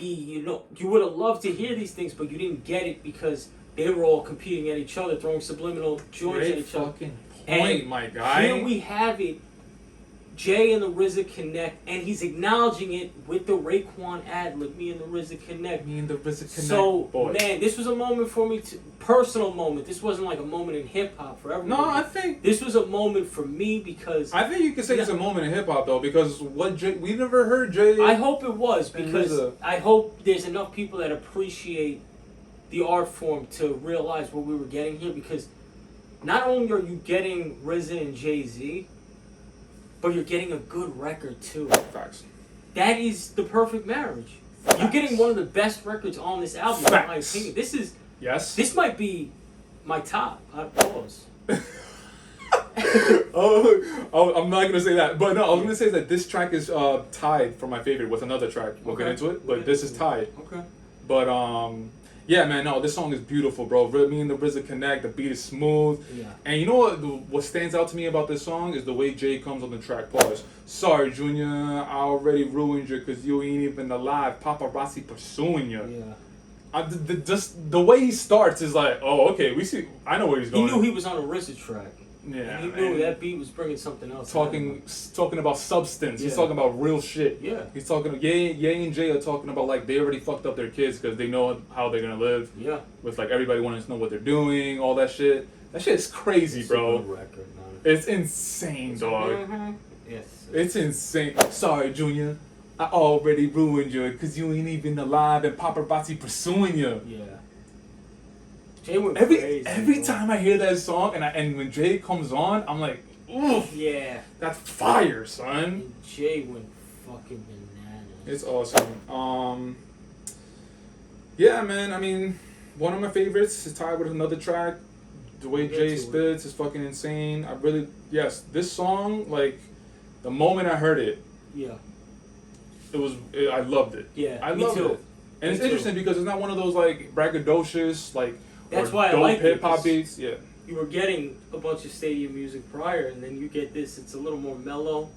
E. You know, you would have loved to hear these things, but you didn't get it because they were all competing at each other, throwing subliminal joints at each other. Fucking point, And my guy. here we have it. Jay and the RZA connect, and he's acknowledging it with the Raekwon ad-lib, me and the RZA connect. Me and the RZA connect. So, boy. man, this was a moment for me, personal moment. This wasn't like a moment in hip-hop for everyone. No, I think this was a moment for me because... I think you could say it's a moment in hip-hop, though, because we never heard Jay... I hope it was, because I hope there's enough people that appreciate the art form to realize what we were getting here, because not only are you getting RZA and JayZ, but you're getting a good record too. Facts. That is the perfect marriage. Facts. You're getting one of the best records on this album, in my opinion. This might be my top. Pause. I'm not gonna say that, but no, I was gonna say that this track is tied for my favorite with another track. We'll get into it, but this is tied. Okay. But yeah, man, no, this song is beautiful, bro. Me and the RZA connect. The beat is smooth. Yeah. And you know what stands out to me about this song is the way Jay comes on the track. Pause. Sorry, Junior, I already ruined you because you ain't even alive. Paparazzi pursuing you. Yeah. Just the way he starts is like, oh, okay, we see. I know where he's going. He knew he was on a RZA track. Yeah, and he knew that beat was bringing something else. Talking about substance. He's talking about real shit. Yeah. He's talking. Ye and Jay are talking about like they already fucked up their kids because they know how they're gonna live. Yeah. With like everybody wanting to know what they're doing, all that shit. That shit is crazy, bro. A good record, man. It's insane, dog. Mm-hmm. Yes. It's insane. Sorry, Junior. I already ruined you because you ain't even alive and paparazzi pursuing you. Yeah. Jay went Every crazy, time I hear that song and when Jay comes on, I'm like, oof. Yeah. That's fire, son. And Jay went fucking bananas. It's awesome. Yeah, man. I mean, one of my favorites is tied with another track. The way Jay spits is fucking insane. This song, like, the moment I heard it, yeah, I loved it. Yeah, I loved it. And it's interesting because it's not one of those like braggadocious that's or why dope I like hip hop beats. Yeah. You were getting a bunch of stadium music prior, and then you get this. It's a little more mellow.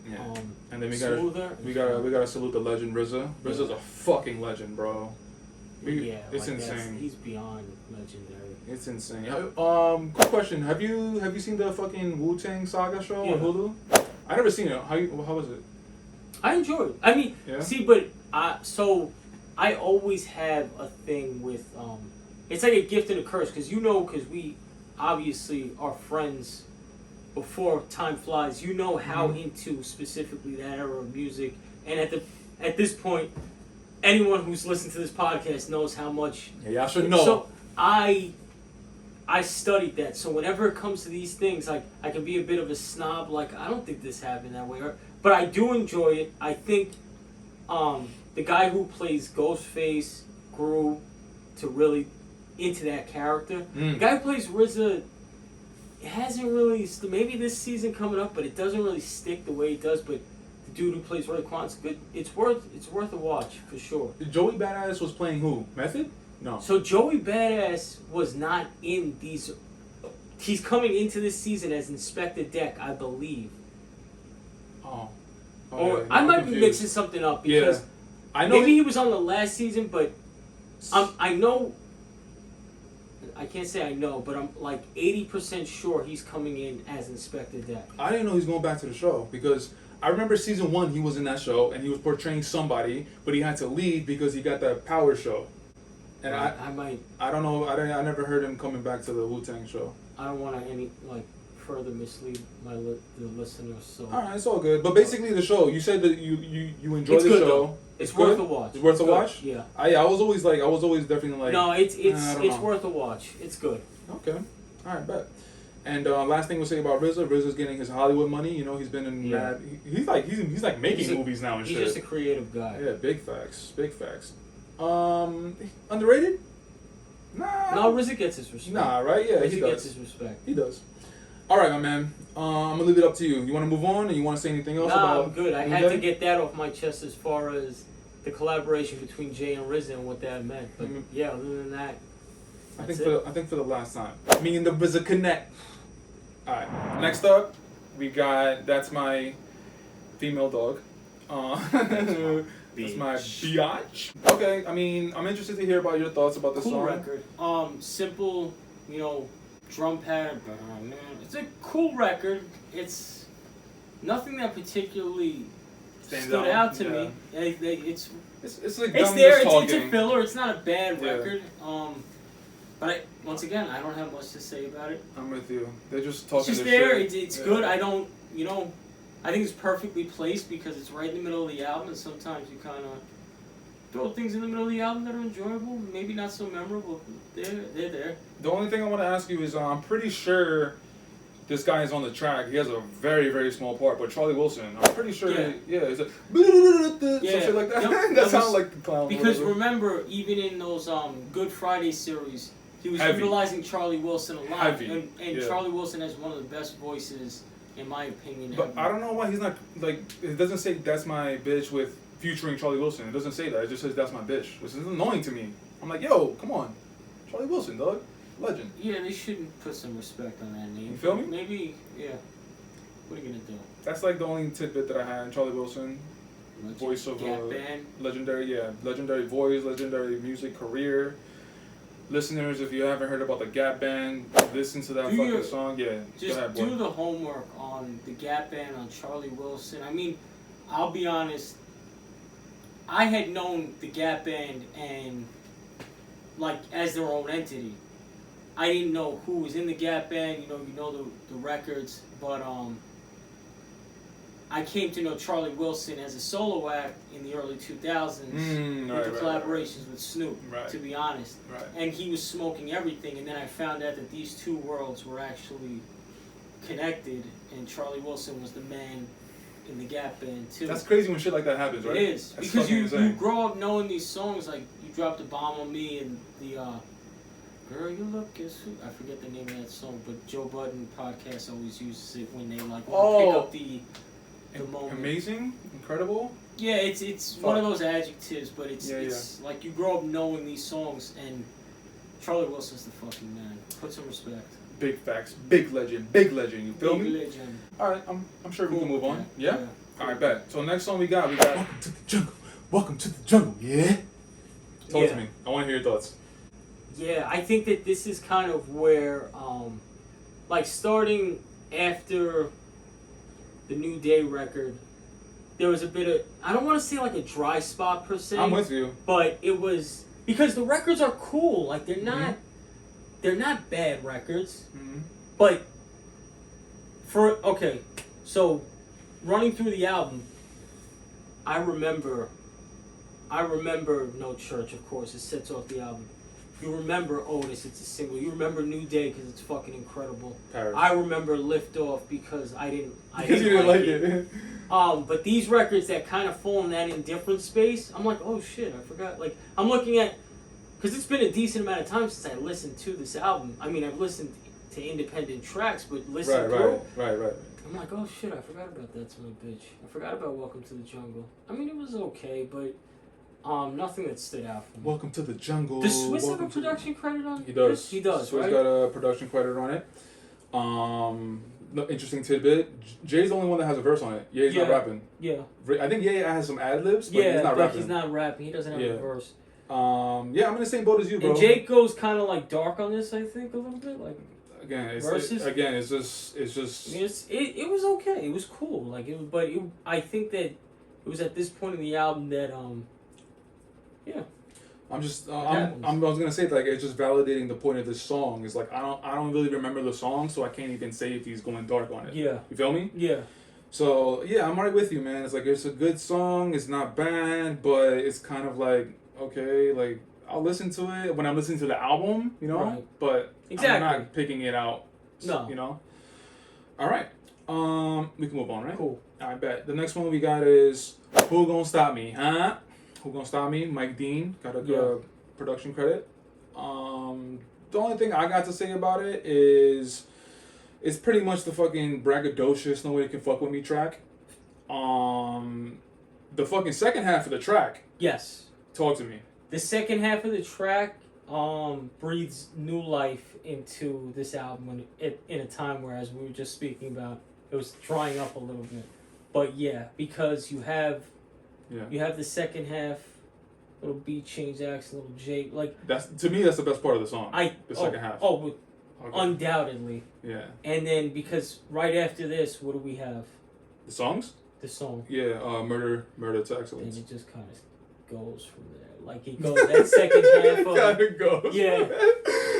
Yeah. And then we gotta salute the legend RZA. RZA's a fucking legend, bro. It's insane. He's beyond legendary. It's insane. Quick question: Have you seen the fucking Wu-Tang Saga show on Hulu? I never seen it. How was it? I enjoyed it. I mean, so I always have a thing with it's like a gift and a curse because we obviously are friends before time flies. You know how into specifically that era of music, and at this point, anyone who's listened to this podcast knows how much. Yeah, I should know. So I studied that, so whenever it comes to these things, like I can be a bit of a snob. Like I don't think this happened that way, but I do enjoy it. I think the guy who plays Ghostface grew to really into that character. The guy who plays RZA hasn't really. Maybe this season coming up, but it doesn't really stick the way it does. But the dude who plays Raekwon's good. It's worth a watch for sure. Joey Badass was playing who? Method? No. So Joey Badass was not in these. He's coming into this season as Inspector Deck, I believe. Or I might be mixing something up because I know maybe he was on the last season, but I know. I can't say I know, but I'm like 80% sure he's coming in as Inspector Deck. I didn't know he was going back to the show because I remember season 1 he was in that show and he was portraying somebody, but he had to leave because he got that Power show. And I don't know. I never heard him coming back to the Wu-Tang show. I don't want to further mislead the listeners. So all right, it's all good. But basically, the show. You said that you enjoyed the show. Though. It's worth a watch. It's worth a watch. Yeah. I was always definitely like. No, it's worth a watch. It's good. Okay. All right, bet. And last thing we'll say about RZA. RZA's getting his Hollywood money. You know, he's been in mad. He's like making movies now and shit. He's just a creative guy. Yeah, big facts. Big facts. Underrated? Nah. No, RZA gets his respect. Nah, right? Yeah, RZA gets his respect. He does. All right, my man. I'm gonna leave it up to you. You want to move on, or you want to say anything else about? I'm good. I had to get that off my chest as far as the collaboration between Jay and RZA and what that meant. But yeah, other than that, I think for the last time, me and the RZA connect. All right. Next up, we got That's My Female Dog. That's my biatch. Okay, I mean, I'm interested to hear about your thoughts about this cool song. record. Simple, drum pattern. It's a cool record. It's nothing that particularly stood out to me. It's like it's there. It's a filler. It's not a bad record. But once again, I don't have much to say about it. I'm with you. They're just talking. It's just there. It's good. I don't. I think it's perfectly placed because it's right in the middle of the album, and sometimes you kind of throw things in the middle of the album that are enjoyable, maybe not so memorable. They're there. The only thing I want to ask you is, I'm pretty sure this guy is on the track. He has a very, very small part, but Charlie Wilson, I'm pretty sure. It's like some shit like that. Yep, that sounds like the clown. Because remember, even in those Good Friday series, he was utilizing Charlie Wilson a lot, and Charlie Wilson has one of the best voices, in my opinion. But I don't know why he's not, like, it doesn't say That's My Bitch with featuring Charlie Wilson. It doesn't say that. It just says That's My Bitch, which is annoying to me. I'm like, yo, come on. Charlie Wilson, dog. Legend. Yeah, they shouldn't put some respect on that name. You feel me? Maybe, what are you going to do? That's like the only tidbit that I had. Charlie Wilson, voice of Gap band. Legendary voice, legendary music career. Listeners, if you haven't heard about the Gap Band, listen to that fucking song. Yeah, just go ahead, boy. do the homework on the Gap Band, on Charlie Wilson. I mean, I'll be honest. I had known the Gap Band and as their own entity. I didn't know who was in the Gap Band. You know the records, but I came to know Charlie Wilson as a solo act in the early 2000s with the collaborations with Snoop, to be honest. Right. And he was smoking everything, and then I found out that these two worlds were actually connected, and Charlie Wilson was the man in the Gap Band, too. That's crazy when shit like that happens, right? It is. That's because you grow up knowing these songs, like You Dropped a Bomb on Me and the... Girl, you look as I forget the name of that song, but Joe Budden podcast always uses it when they pick up the moment. Amazing, incredible. Yeah, it's one of those adjectives, but it's like you grow up knowing these songs, and Charlie Wilson's the fucking man. Put some respect. Big facts, big legend. You feel me? Big legend. All right, I'm sure we can move on. Yeah. All right, bet. So next song we got. Welcome to the Jungle. Welcome to the Jungle. Yeah. Talk to me. I want to hear your thoughts. Yeah, I think that this is kind of where, starting after the New Day record, there was a bit of, I don't want to say a dry spot per se. I'm with you. But it was, because the records are cool. They're not bad records. Mm-hmm. But, so running through the album, I remember No Church, of course. It sets off the album. You remember Otis, it's a single. You remember New Day because it's fucking incredible. Paris. I remember Lift Off because I didn't like it. But these records that kind of fall in that indifferent space, I'm like, oh shit, I forgot. I'm looking at, because it's been a decent amount of time since I listened to this album. I mean, I've listened to independent tracks, but listen through. Right. I'm like, oh shit, I forgot about That's My Bitch. I forgot about Welcome to the Jungle. I mean, it was okay, but nothing that stood out for me. Welcome to the Jungle. Does Swiss have a production credit on it? He does. He does, Swiss right? got a production credit on it. No, interesting tidbit. JayZ the only one that has a verse on it. Ye's not rapping. Yeah. I think Ye has some ad-libs, but he's not rapping. He's not rapping. He doesn't have a verse. I'm in the same boat as you, bro. And Jake goes kind of dark on this, I think, a little bit. Verses. It's just. It was okay. It was cool. I think that it was at this point in the album that yeah. I was gonna say it's just validating the point of this song. Is I don't really remember the song, so I can't even say if he's going dark on it. Yeah. You feel me? Yeah. So yeah, I'm right with you, man. It's it's a good song. It's not bad, but it's kind of okay. I'll listen to it when I'm listening to the album, Right. But I'm not picking it out. No. All right. We can move on, right? Cool. I bet. The next one we got is Who Gonna Stop Me, huh? Who Gonna Stop Me? Mike Dean got a production credit. The only thing I got to say about it is it's pretty much the fucking braggadocious Nobody Can Fuck With Me track. The fucking second half of the track. Yes. Talk to me. The second half of the track breathes new life into this album in a time where, as we were just speaking about, it it was drying up a little bit. But yeah, because you have the second half, little beat change acts, little J, like that's to me that's the best part of the song. The second half. Oh, undoubtedly. Yeah. And then because right after this, what do we have? The songs? The song. Yeah, Murder to Excellence. And it just kind of goes from there. Like it goes that second half of kind of goes. Yeah.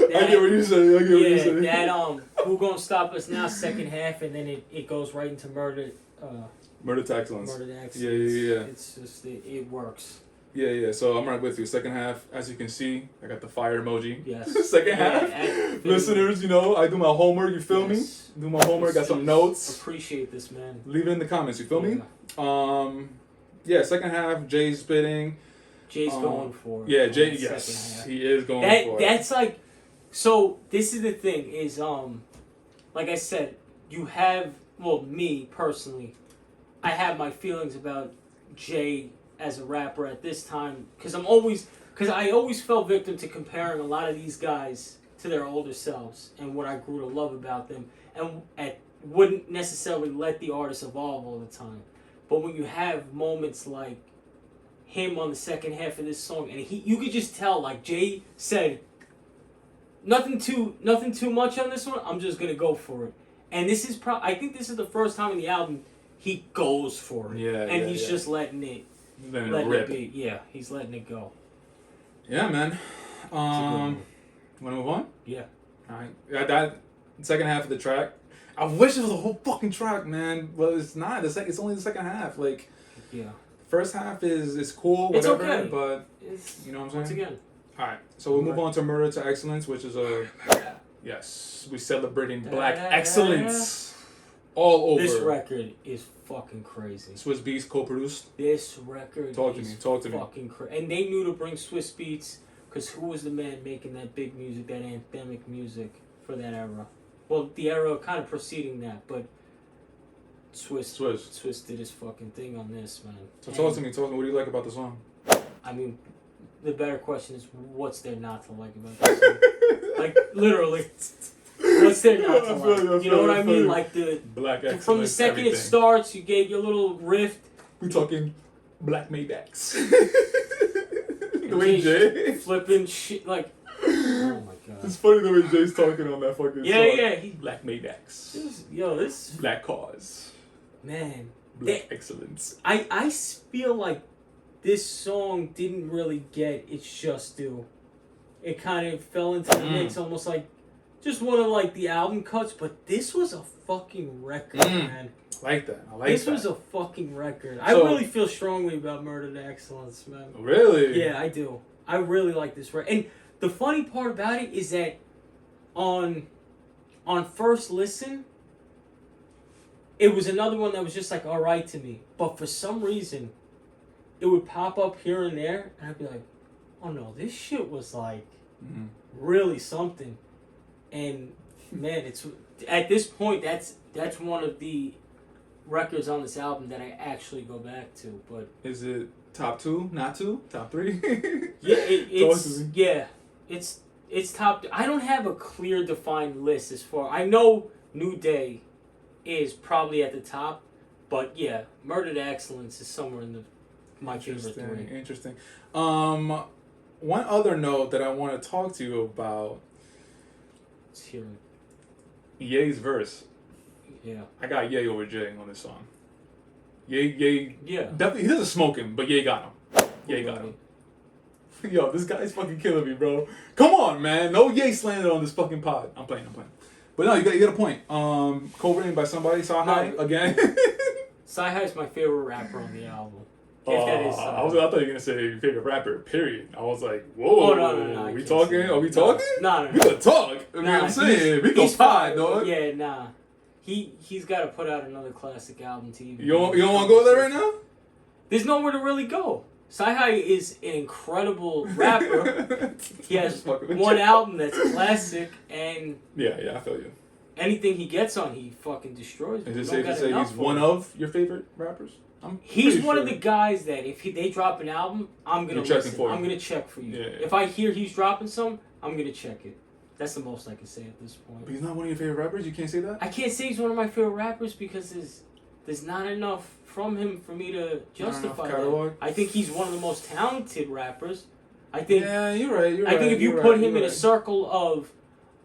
I get what you're saying. I get what you're saying. That Who Gonna Stop Us Now second half, and then it goes right into Murder to Excellence. Murder to Excellence. Yeah. It's just it works. Yeah. So I'm right with you. Second half, as you can see, I got the fire emoji. Yes. Second half. Listeners, I do my homework, you feel me? Do my homework, got some notes. Appreciate this, man. Leave it in the comments, you feel me? Second half, JayZ spitting. JayZ going for it. Yeah, Jay, yes. He is going for it. That's like, so this is the thing, is, like I said, you have, well, me personally, I have my feelings about Jay as a rapper at this time, because I always fell victim to comparing a lot of these guys to their older selves and what I grew to love about them, and wouldn't necessarily let the artist evolve all the time. But when you have moments like him on the second half of this song, and you could just tell, like Jay said, nothing too much on this one. I'm just gonna go for it. And this is I think this is the first time in the album he goes for it. Yeah. And he's just letting it rip. It be. Yeah, he's letting it go. Yeah, man. Wanna move on? Yeah. All right. That second half of the track. I wish it was a whole fucking track, man. But it's not. It's only the second half. Like. Yeah. First half is cool, whatever, it's okay. But you know what I'm saying? Once again. Alright, so we'll move on to Murder to Excellence, which is yes, we celebrating black excellence all over. This record is fucking crazy. Swiss Beats co-produced. This record Talk to me. Fucking crazy. And they knew to bring Swiss Beats, because who was the man making that big music, that anthemic music for that era? Well, the era kind of preceding that, but Swiss did his fucking thing on this, man. So talk to me. What do you like about the song? I mean, the better question is, what's there not to like about this song? Like, literally, what's there not to like? You know what I mean? Like the black excellence, from the second everything. It starts, you get your little riff. We talking black Maybachs. The way Jay flipping shit like. Oh my god! It's funny the way Jay's talking on that fucking song. Yeah. Black Maybachs. This black cars. Man, black excellence. I feel like this song didn't really get its just due. It kind of fell into the mix, almost like just one of like the album cuts. But this was a fucking record, man. I like that. This was a fucking record. I really feel strongly about Murder to Excellence, man. Really? Yeah, I do. I really like this record. And the funny part about it is that on first listen, it was another one that was just like alright to me. But for some reason, it would pop up here and there, and I'd be like, oh no, this shit was like really something. And man, it's at this point that's one of the records on this album that I actually go back to. But is it top 2, not 2, top 3? It's top. I don't have a clear defined list as far. I know New Day is probably at the top, but yeah, Murder to Excellence is somewhere in my favorite 3. Interesting. One other note that I want to talk to you about. Let's hear it. Ye's verse. Yeah. I got Ye over Jay on this song. Ye. Yeah. Definitely, he doesn't smoke him, but Ye got him. Ye got him. Yo, this guy's fucking killing me, bro. Come on, man. No Ye slander on this fucking pod. I'm playing. But no, you got a point. Co-written by somebody, Sahai, again. Sahai is my favorite rapper on the album. If that is I thought you were going to say your favorite rapper, period. I was like, whoa. Oh, no. Are we talking? No. We gonna talk. I mean, I'm saying, we go pod, dog. Yeah, nah. He's got to put out another classic album to even... You don't want to go there right now? There's nowhere to really go. Sci-Hi is an incredible rapper. He has one album that's classic, and... Yeah, I feel you. Anything he gets on, he fucking destroys. Is it safe to say he's one of your favorite rappers? He's one of the guys that if they drop an album, I'm gonna listen. I'm gonna check for you. Yeah. If I hear he's dropping some, I'm gonna check it. That's the most I can say at this point. But he's not one of your favorite rappers? You can't say that? I can't say he's one of my favorite rappers because there's not enough from him for me to justify that. I think he's one of the most talented rappers. I think. Yeah, you're right. I think if you put him in a circle of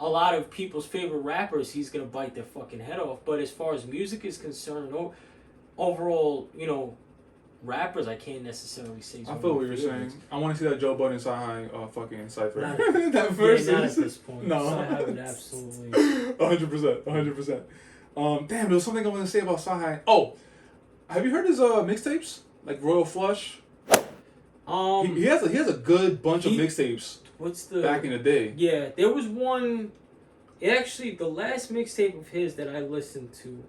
a lot of people's favorite rappers, he's gonna bite their fucking head off. But as far as music is concerned, overall, rappers, I can't necessarily say. I feel what you're saying. I want to see that Joe Budden Sci-Hi fucking cipher. Not, that first. Yeah, not at this point. No. Sci-Hi would absolutely. 100%. Damn, there was something I want to say about Sci-Hi. Oh, have you heard his mixtapes? Like Royal Flush. He has a good bunch of mixtapes. What's the back in the day? Yeah, there was one. Actually, the last mixtape of his that I listened to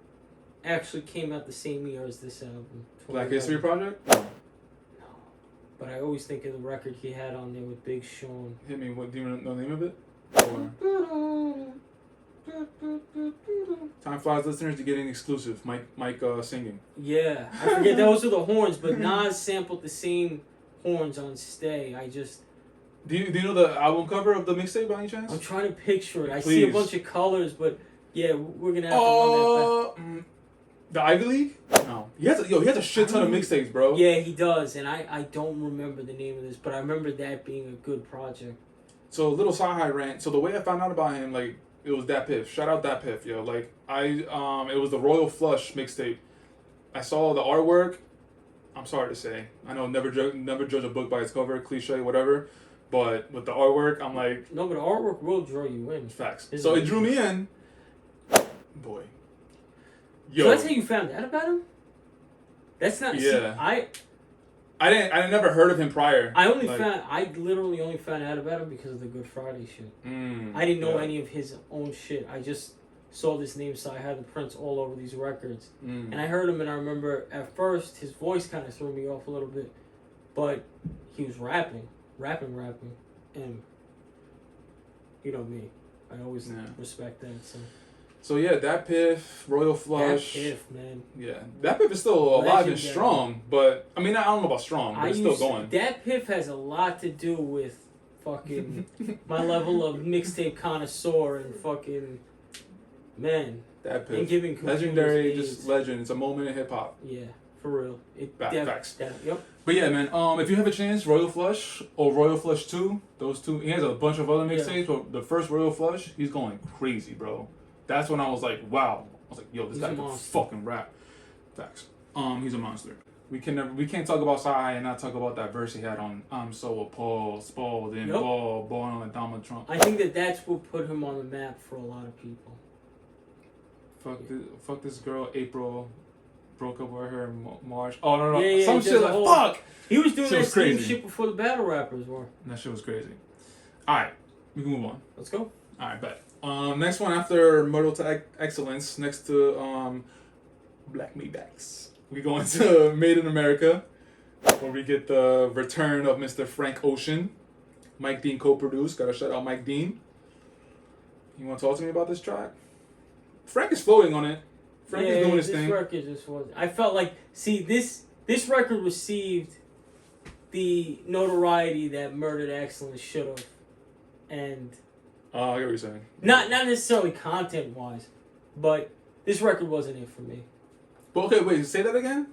actually came out the same year as this album. Black History Project? No. But I always think of the record he had on there with Big Sean. Hit me. What do you know the name of it? Time flies, listeners. You get an exclusive. Mike singing. Yeah, I forget those are the horns, but Nas sampled the same horns on Stay. Do you know the album cover of the mixtape by any chance? I'm trying to picture it. I Please. see a bunch of colors, but yeah, we're gonna have to run that back. The Ivy League? No. He has a shit ton of mixtapes, bro. Yeah, he does, and I don't remember the name of this, but I remember that being a good project. So little Sci-Hi rant. So the way I found out about him, like, it was Dat Piff. Shout out Dat Piff, yo. Like it was the Royal Flush mixtape. I saw the artwork. I'm sorry to say, I know never judge a book by its cover, cliche, whatever. But with the artwork, I'm like, no, but the artwork will draw you in. Facts. So it drew me in. Boy. Yo. So that's how you found out about him? That's not. Yeah. See, I never heard of him prior. I literally only found out about him because of the Good Friday shit. I didn't know any of his own shit. I just saw this name, so I had the prints all over these records. And I heard him, and I remember at first his voice kind of threw me off a little bit, but he was rapping, and you know me, I always respect that. So yeah, Dat Piff, Royal Flush. Dat Piff, man. Yeah, Dat Piff is still alive and strong, but I mean I don't know about strong, but it's still going. Dat Piff has a lot to do with fucking my level of mixtape connoisseur and fucking man. Dat Piff, and giving legendary, just legend. It's a moment in hip hop. Yeah, for real. Facts. Yep. But yeah, man. If you have a chance, Royal Flush or Royal Flush 2, those two. He has a bunch of other mixtapes, but the first Royal Flush, he's going crazy, bro. That's when I was like, wow. I was like, yo, this guy can fucking rap. Facts. He's a monster. We can't talk about Sci-Hi and not talk about that verse he had on I'm So Appalled, Spalled, and Born on a Donald Trump. I think that's what put him on the map for a lot of people. Fuck this girl, April. Broke up with her in March. Oh, no. Yeah, some shit like, fuck! He was doing that same shit before the battle rappers were. That shit was crazy. Alright, we can move on. Let's go. Alright, bet. Next one after Myrtle to Excellence, next to Black Maybachs. We go into Made in America, where we get the return of Mr. Frank Ocean. Mike Dean co-produced. Gotta shout out Mike Dean. You want to talk to me about this track? Frank is floating on it. Frank is doing his thing. This record just was. I felt like, this record received the notoriety that Murder to Excellence should have, and. I get what you're saying. Not necessarily content wise, but this record wasn't it for me. But okay, wait, say that again?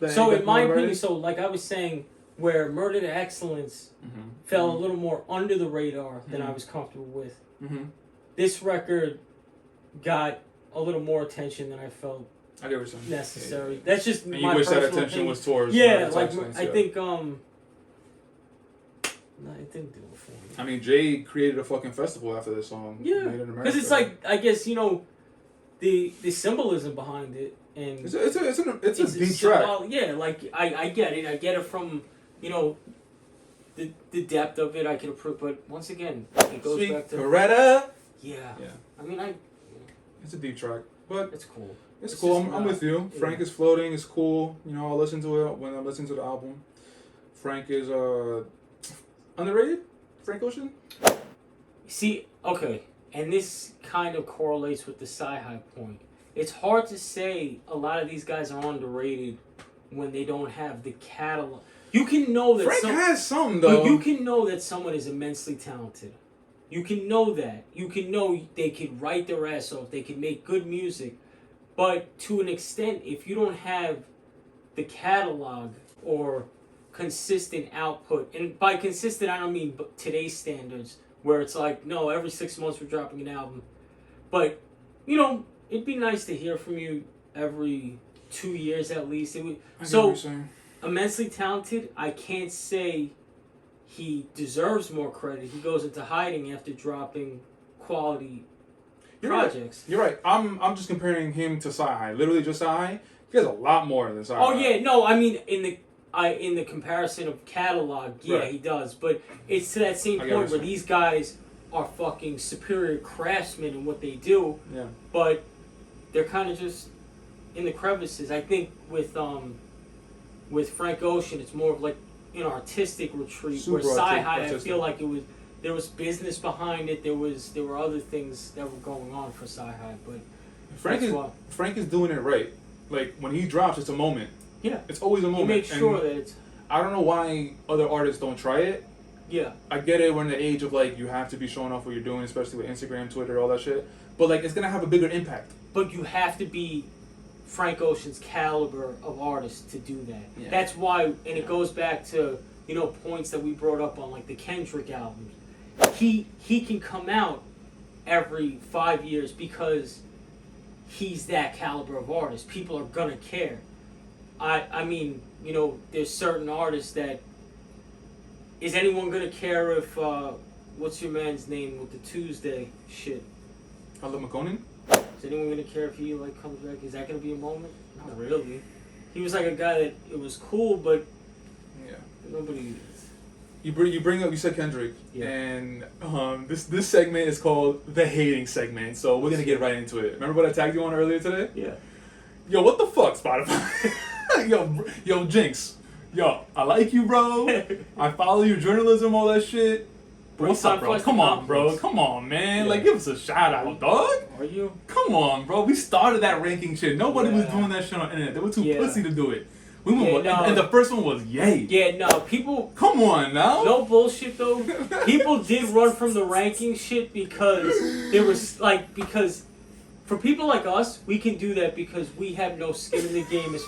So in my opinion, like I was saying, where Murder to Excellence fell a little more under the radar than I was comfortable with. This record got a little more attention than I felt necessary. Yeah. That's just and my you wish that personal attention opinion. was towards I think no, it didn't do it for me. I mean, Jay created a fucking festival after this song. Yeah, because it's like, I guess, the symbolism behind it, and it's a deep track. Yeah, like I get it. I get it from the depth of it. I can approve, but once again, it goes back to Coretta. Yeah. I mean, it's a deep track, but it's cool. It's cool. I'm with you. Yeah. Frank is floating. It's cool. I'll listen to it when I listen to the album. Frank is underrated. Frank Ocean. See, okay, and this kind of correlates with the Sci-Hi point. It's hard to say a lot of these guys are underrated when they don't have the catalog. You can know that Frank has some though. But you can know that someone is immensely talented You can know that. You can know they could write their ass off. They can make good music. But to an extent, if you don't have the catalog or consistent output, and by consistent I don't mean today's standards, where it's like, no, every 6 months we're dropping an album. But, you know, it'd be nice to hear from you every 2 years at least. So, immensely talented. I can't say he deserves more credit. He goes into hiding after dropping quality projects. You're right. I'm just comparing him to Sci-Hi. Literally just Sci-Hi. He has a lot more than Sci-Hi. Oh yeah, no, I mean in the comparison of catalog, yeah, right. He does. But it's to that same point where these guys are fucking superior craftsmen in what they do. Yeah. But they're kind of just in the crevices. I think with Frank Ocean, it's more of like an artistic retreat. Super where Sci-Hi, I feel like there was business behind it. There were other things that were going on for Sci-Hi, but Frank is doing it right. Like when he drops, it's a moment. Yeah, it's always a moment. He makes sure that it's. I don't know why other artists don't try it. Yeah, I get it. We're in the age of like you have to be showing off what you're doing, especially with Instagram, Twitter, all that shit. But like it's gonna have a bigger impact. But you have to be Frank Ocean's caliber of artist to do that. Yeah. That's why, and it goes back to points that we brought up on like the Kendrick albums. He can come out every 5 years because he's that caliber of artist. People are gonna care. I mean, there's certain artists that is anyone gonna care if what's your man's name with the Tuesday shit? Hello, McConan? Is anyone gonna care if he like comes back? Is that gonna be a moment? Not really. He was like a guy that it was cool, but yeah, nobody. You bring up, you said Kendrick, yeah. And this segment is called the hating segment, so we're gonna get right into it. Remember what I tagged you on earlier today? Yeah. Yo, what the fuck, Spotify? yo, Jinx. Yo, I like you, bro. I follow your journalism, all that shit. What's up, bro? Come on, bro. Come on, man. Yeah. Like, give us a shout out, dog. Are you? Come on, bro. We started that ranking shit. Nobody was doing that shit on the internet. They were too pussy to do it. We went and the first one was Yay. Yeah, no, people. Come on now. No bullshit though. People did run from the ranking shit because there was because for people like us, we can do that because we have no skin in the game as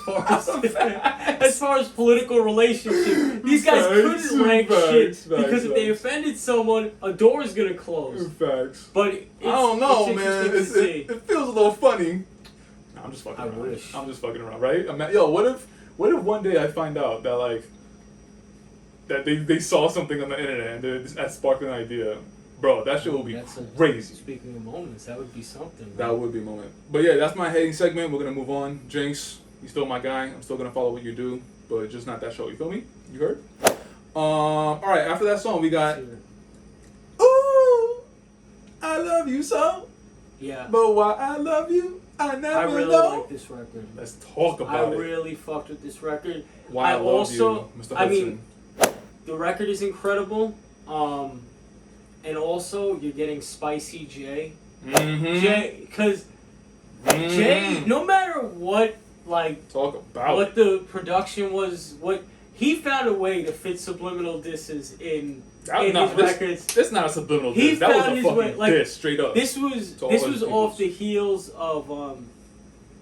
far as political relationships. These guys couldn't rank shit because if they offended someone, a door is gonna close. Facts. But I don't know, man. It feels a little funny. No, I'm just fucking around. Wish. I'm just fucking around, right? Yo, what if one day I find out that like that they saw something on the internet and that sparked an idea? Bro, that shit will be crazy. Speaking of moments, that would be something. Right? That would be a moment. But yeah, that's my hating segment. We're gonna move on. Jinx, you still my guy. I'm still gonna follow what you do, but just not that show. You feel me? You heard? All right. After that song, we got Ooh, I Love You So. Yeah. But why I love you, I never I really know. Like this record. Let's talk about it. I really fucked with this record. Why I love you, Mr. Hudson. I mean, the record is incredible. And also, you're getting Spicy J. Mm-hmm. Jay, because Jay, no matter what, like, talk about what the production was, what he found a way to fit subliminal disses in his records. That's not a subliminal diss. That was a fucking diss, straight up. This was off the heels of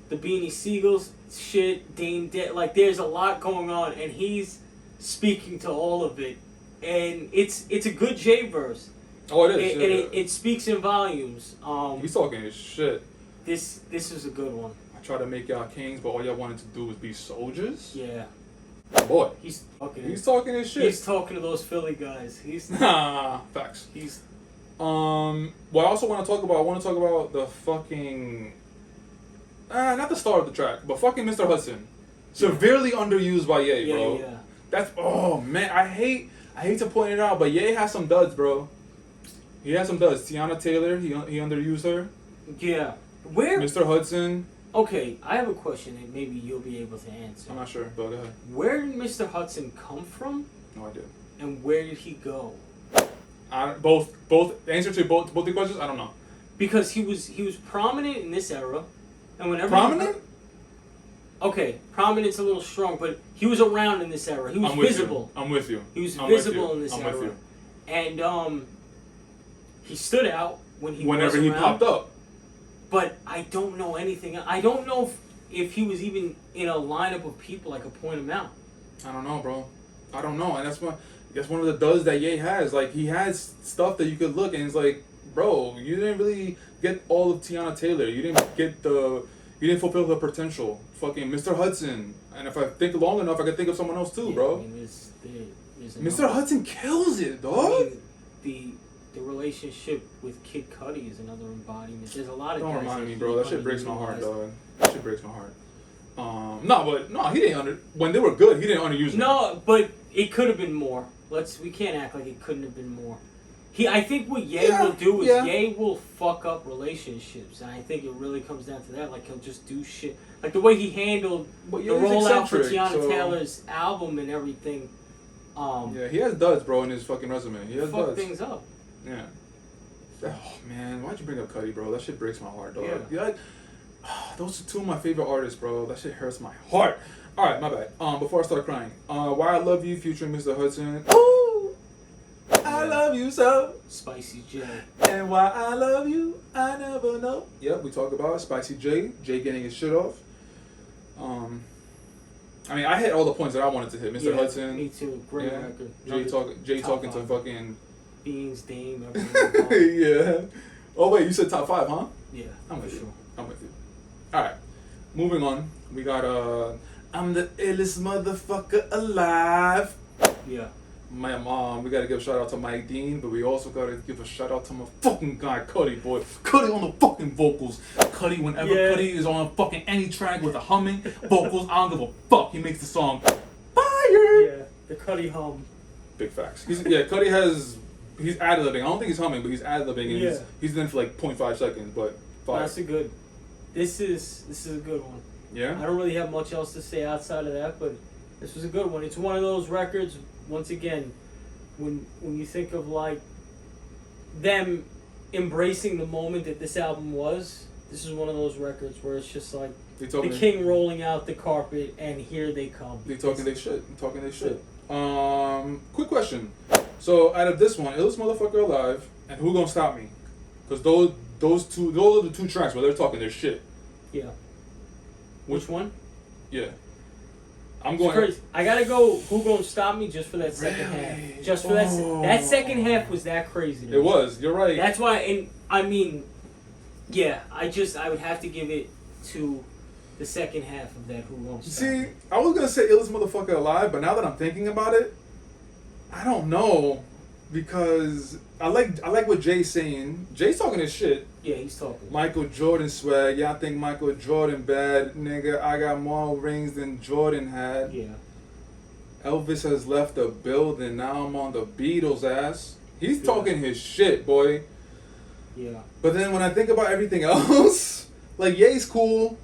the Beanie Siegels shit, Dame Dead. Like, there's a lot going on, and he's speaking to all of it, and it's a good J verse. Oh, it is. And it speaks in volumes. He's talking his shit. This is a good one. I tried to make y'all kings, but all y'all wanted to do was be soldiers. Yeah. Boy, he's talking his shit. He's talking to those Philly guys. Facts. What I also want to talk about. I want to talk about the fucking not the star of the track, but fucking Mr. Hudson. Severely underused by Ye, bro. Yeah. That's man. I hate to point it out, but Ye has some duds, bro. He has some duds. Tiana Taylor, he underused her. Yeah. Where? Mr. Hudson. Okay, I have a question that maybe you'll be able to answer. I'm not sure, but go ahead. Where did Mr. Hudson come from? No idea. And where did he go? Both. The answer to both the questions, I don't know. Because he was prominent in this era, and whenever prominent. Okay, prominent's a little strong, but he was around in this era. He was visible. I'm with you. He was visible in this era. with you. And He stood out whenever he around, popped up. But I don't know anything. I don't know if he was even in a lineup of people I could point him out. I don't know, bro. I don't know, and that's one of the duds that Ye has. Like, he has stuff that you could look and it's like, bro, you didn't really get all of Tiana Taylor. You didn't fulfill her potential. Fucking Mr. Hudson. And if I think long enough, I could think of someone else too, yeah, bro. I mean, there's Mr. Hudson kills it, dog. I mean, the relationship with Kid Cudi is another embodiment. There's a lot of Don't guys remind that me, bro. That shit breaks my heart, underutilized. dog. That shit breaks my heart. He didn't when they were good, he didn't underuse them. No, but it could have been more. We can't act like it couldn't have been more. I think what Ye will do is Ye will fuck up relationships, and I think it really comes down to that. Like, he'll just do shit, like the way he handled the rollout for Tiana Taylor's album and everything. Yeah, he has duds, bro, in his fucking resume. He has fuck duds. things up. Yeah. Oh man, why'd you bring up Cudi, bro? That shit breaks my heart, dog. Yeah. Like, those are two of my favorite artists, bro. That shit hurts my heart. All right, my bad. Before I start crying, "Why I Love You" featuring Mr. Hudson. Ooh, I love you so. Spicy J. And why I love you, I never know. Yep, we talked about it. Spicy J. Jay getting his shit off. I mean, I hit all the points that I wanted to hit. Mr. Hudson. Me too. Great record. Jay talking to fucking Beans, Dame, everything. yeah. Oh wait, you said top 5, huh? Yeah, I'm with sure. you. I'm with you. All right, moving on. We got I'm the illest motherfucker alive. Yeah. My mom. We gotta give a shout out to Mike Dean, but we also gotta give a shout out to my fucking guy Cudi, boy. Cudi on the fucking vocals. Cudi, whenever Cudi is on fucking any track with a humming vocals, I don't give a fuck. He makes the song fire. Yeah, the Cudi hum. Big facts. Cudi has. He's ad-libbing. I don't think he's humming, but he's ad-libbing, and he's in for like 0.5 seconds, but fire. That's a good. This is a good one. Yeah. I don't really have much else to say outside of that, but this was a good one. It's one of those records. Once again, when you think of like them embracing the moment that this album was, this is one of those records where it's just like the king rolling out the carpet, and here they come. They talking they shit. Quick question. So out of this one, Illest Motherfucker Alive and Who Gonna Stop Me? Because those are the two tracks where they're talking their shit. Yeah. Which one? Yeah. I'm going. Crazy. I gotta go. Who Gonna Stop Me? Just for that second half. Just for that second half was that crazy. It was. You're right. That's why. And I mean, yeah. I would have to give it to the second half of that. Who Gonna Stop Me? See, I was gonna say Illest Motherfucker Alive, but now that I'm thinking about it, I don't know, because I like what Jay's saying. Jay's talking his shit. Yeah, he's talking. Michael Jordan swag. Y'all think Michael Jordan bad, nigga? I got more rings than Jordan had. Yeah. Elvis has left the building. Now I'm on the Beatles' ass. He's talking his shit, boy. Yeah. But then when I think about everything else, like Ye's cool.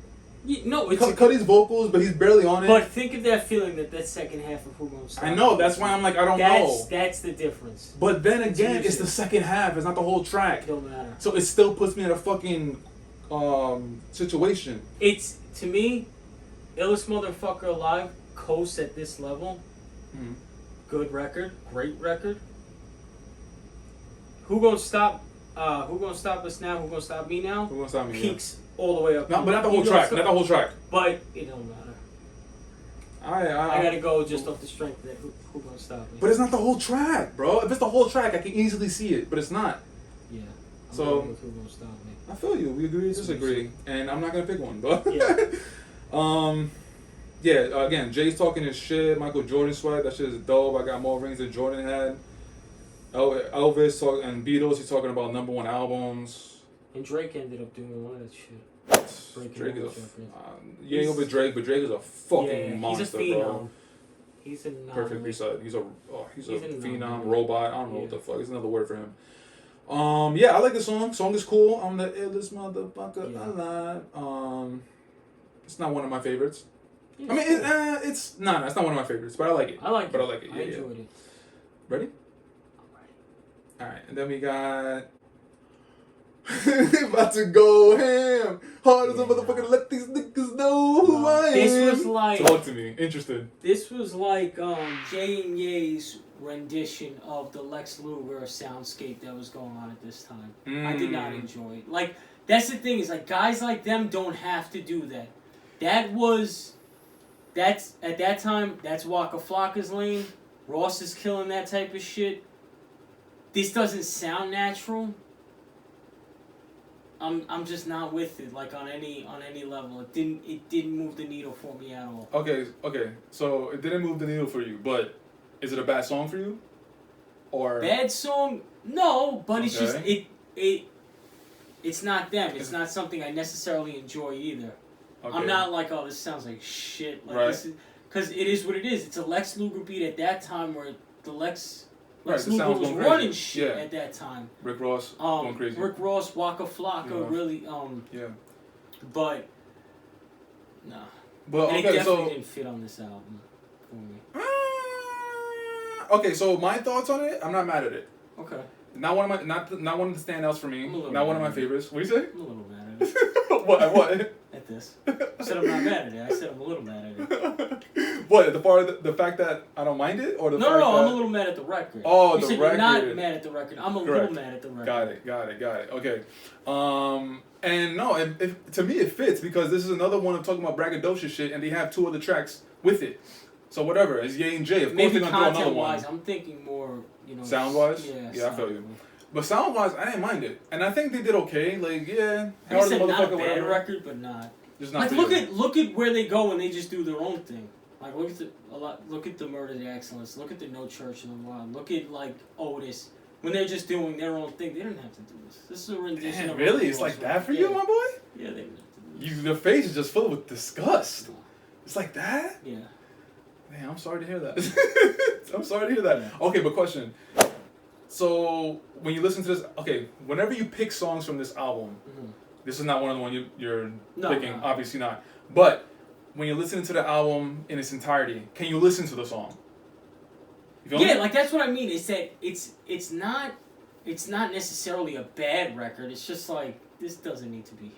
Yeah, no, it's cut his vocals, but he's barely on it. But think of that feeling that second half of Who Gonna Stop Me. I know. That's why I'm like, I don't know. That's the difference. But then again, it's the second half. It's not the whole track. It don't matter. So it still puts me in a fucking situation. It's, to me, Illest Motherfucker Alive coasts at this level. Mm. Good record, great record. Who Gonna Stop Us Now? Who Gonna Stop Me Now? Who Gonna Stop Me? Peaks all the way up. No, but not the whole track. Not the whole track. But it don't matter. I gotta go just off the strength of that. Who Gonna Stop Me? But it's not the whole track, bro. If it's the whole track, I can easily see it, but it's not. Yeah. So Who Gonna Stop Me? I feel you. We agree to disagree, and I'm not gonna pick one, but again, Jay's talking his shit. Michael Jordan swag, that shit is dope. I got more rings than Jordan had. Elvis and Beatles, he's talking about #1 albums. And Drake ended up doing one of that shit. Drake is you ain't over Drake, but Drake is a fucking monster, he's a phenom. bro. He's a perfectly said. He's a phenom, phenom, robot. I don't know what the fuck. It's another word for him. I like the song. Song is cool. I'm the illest motherfucker alive. It's not one of my favorites. Yeah, I mean, it's not one of my favorites, but I like it. I like it. Yeah, I enjoyed it. Ready? I'm ready. All right, and then we got. About to go ham. Hard as a motherfucker to let these niggas know who I am. This was like... Talk to me. Interested. This was like Jay and Ye's rendition of the Lex Luger soundscape that was going on at this time. I did not enjoy it. Like, that's the thing, is like, guys like them don't have to do that. That's, at that time, that's Waka Flocka's lane. Ross is killing that type of shit. This doesn't sound natural. I'm just not with it, like, on any level. It didn't move the needle for me at all. Okay. So it didn't move the needle for you, but is it a bad song for you? Or bad song? No, but it's just it's not them. It's not something I necessarily enjoy either. Okay. I'm not like, oh, this sounds like shit. Like, right. This is, because it is what it is. It's a Lex Luger beat at that time where the Lex Luger was running shit at that time. Rick Ross going crazy. Rick Ross, Waka Flocka, really. Yeah. But no. But and it definitely didn't fit on this album for me. Okay, so my thoughts on it, I'm not mad at it. Okay. Not one of the standouts for me. Not one of my favorites. What do you say? I'm a little mad at it. What? At this. I said I'm not mad at it. I said I'm a little mad at it. What? The fact that I don't mind it, or the fact that I'm a little mad at the record. Oh, you the said record. You're not mad at the record. I'm a little mad at the record. Got it. Okay. And no, to me it fits because this is another one of talking about braggadocious shit, and they have 2 other tracks with it. So whatever, it's Ye and Jay. Of course they're gonna throw another one. I'm thinking more, sound wise. Yeah, I feel you. But sound wise, I didn't mind it, and I think they did okay. Like, yeah, I said not a bad record, but not. Just not. Like, look at where they go when they just do their own thing. Like, look at the Murder the Excellence. Look at the No Church in the Wild. Look at like Otis when they're just doing their own thing. They didn't have to do this. This is a rendition. Damn, of really? It's like that for you, my boy? Yeah, they didn't have to do this. Your face is just filled with disgust. It's like that? Yeah. Man, I'm sorry to hear that. I'm sorry to hear that. Yeah. Okay, but question. So, when you listen to this, whenever you pick songs from this album, this is not one of the ones you're picking, obviously not. But, when you're listening to the album in its entirety, can you listen to the song? You feel me? Like that's what I mean. Is that it's not necessarily a bad record. It's just like, this doesn't need to be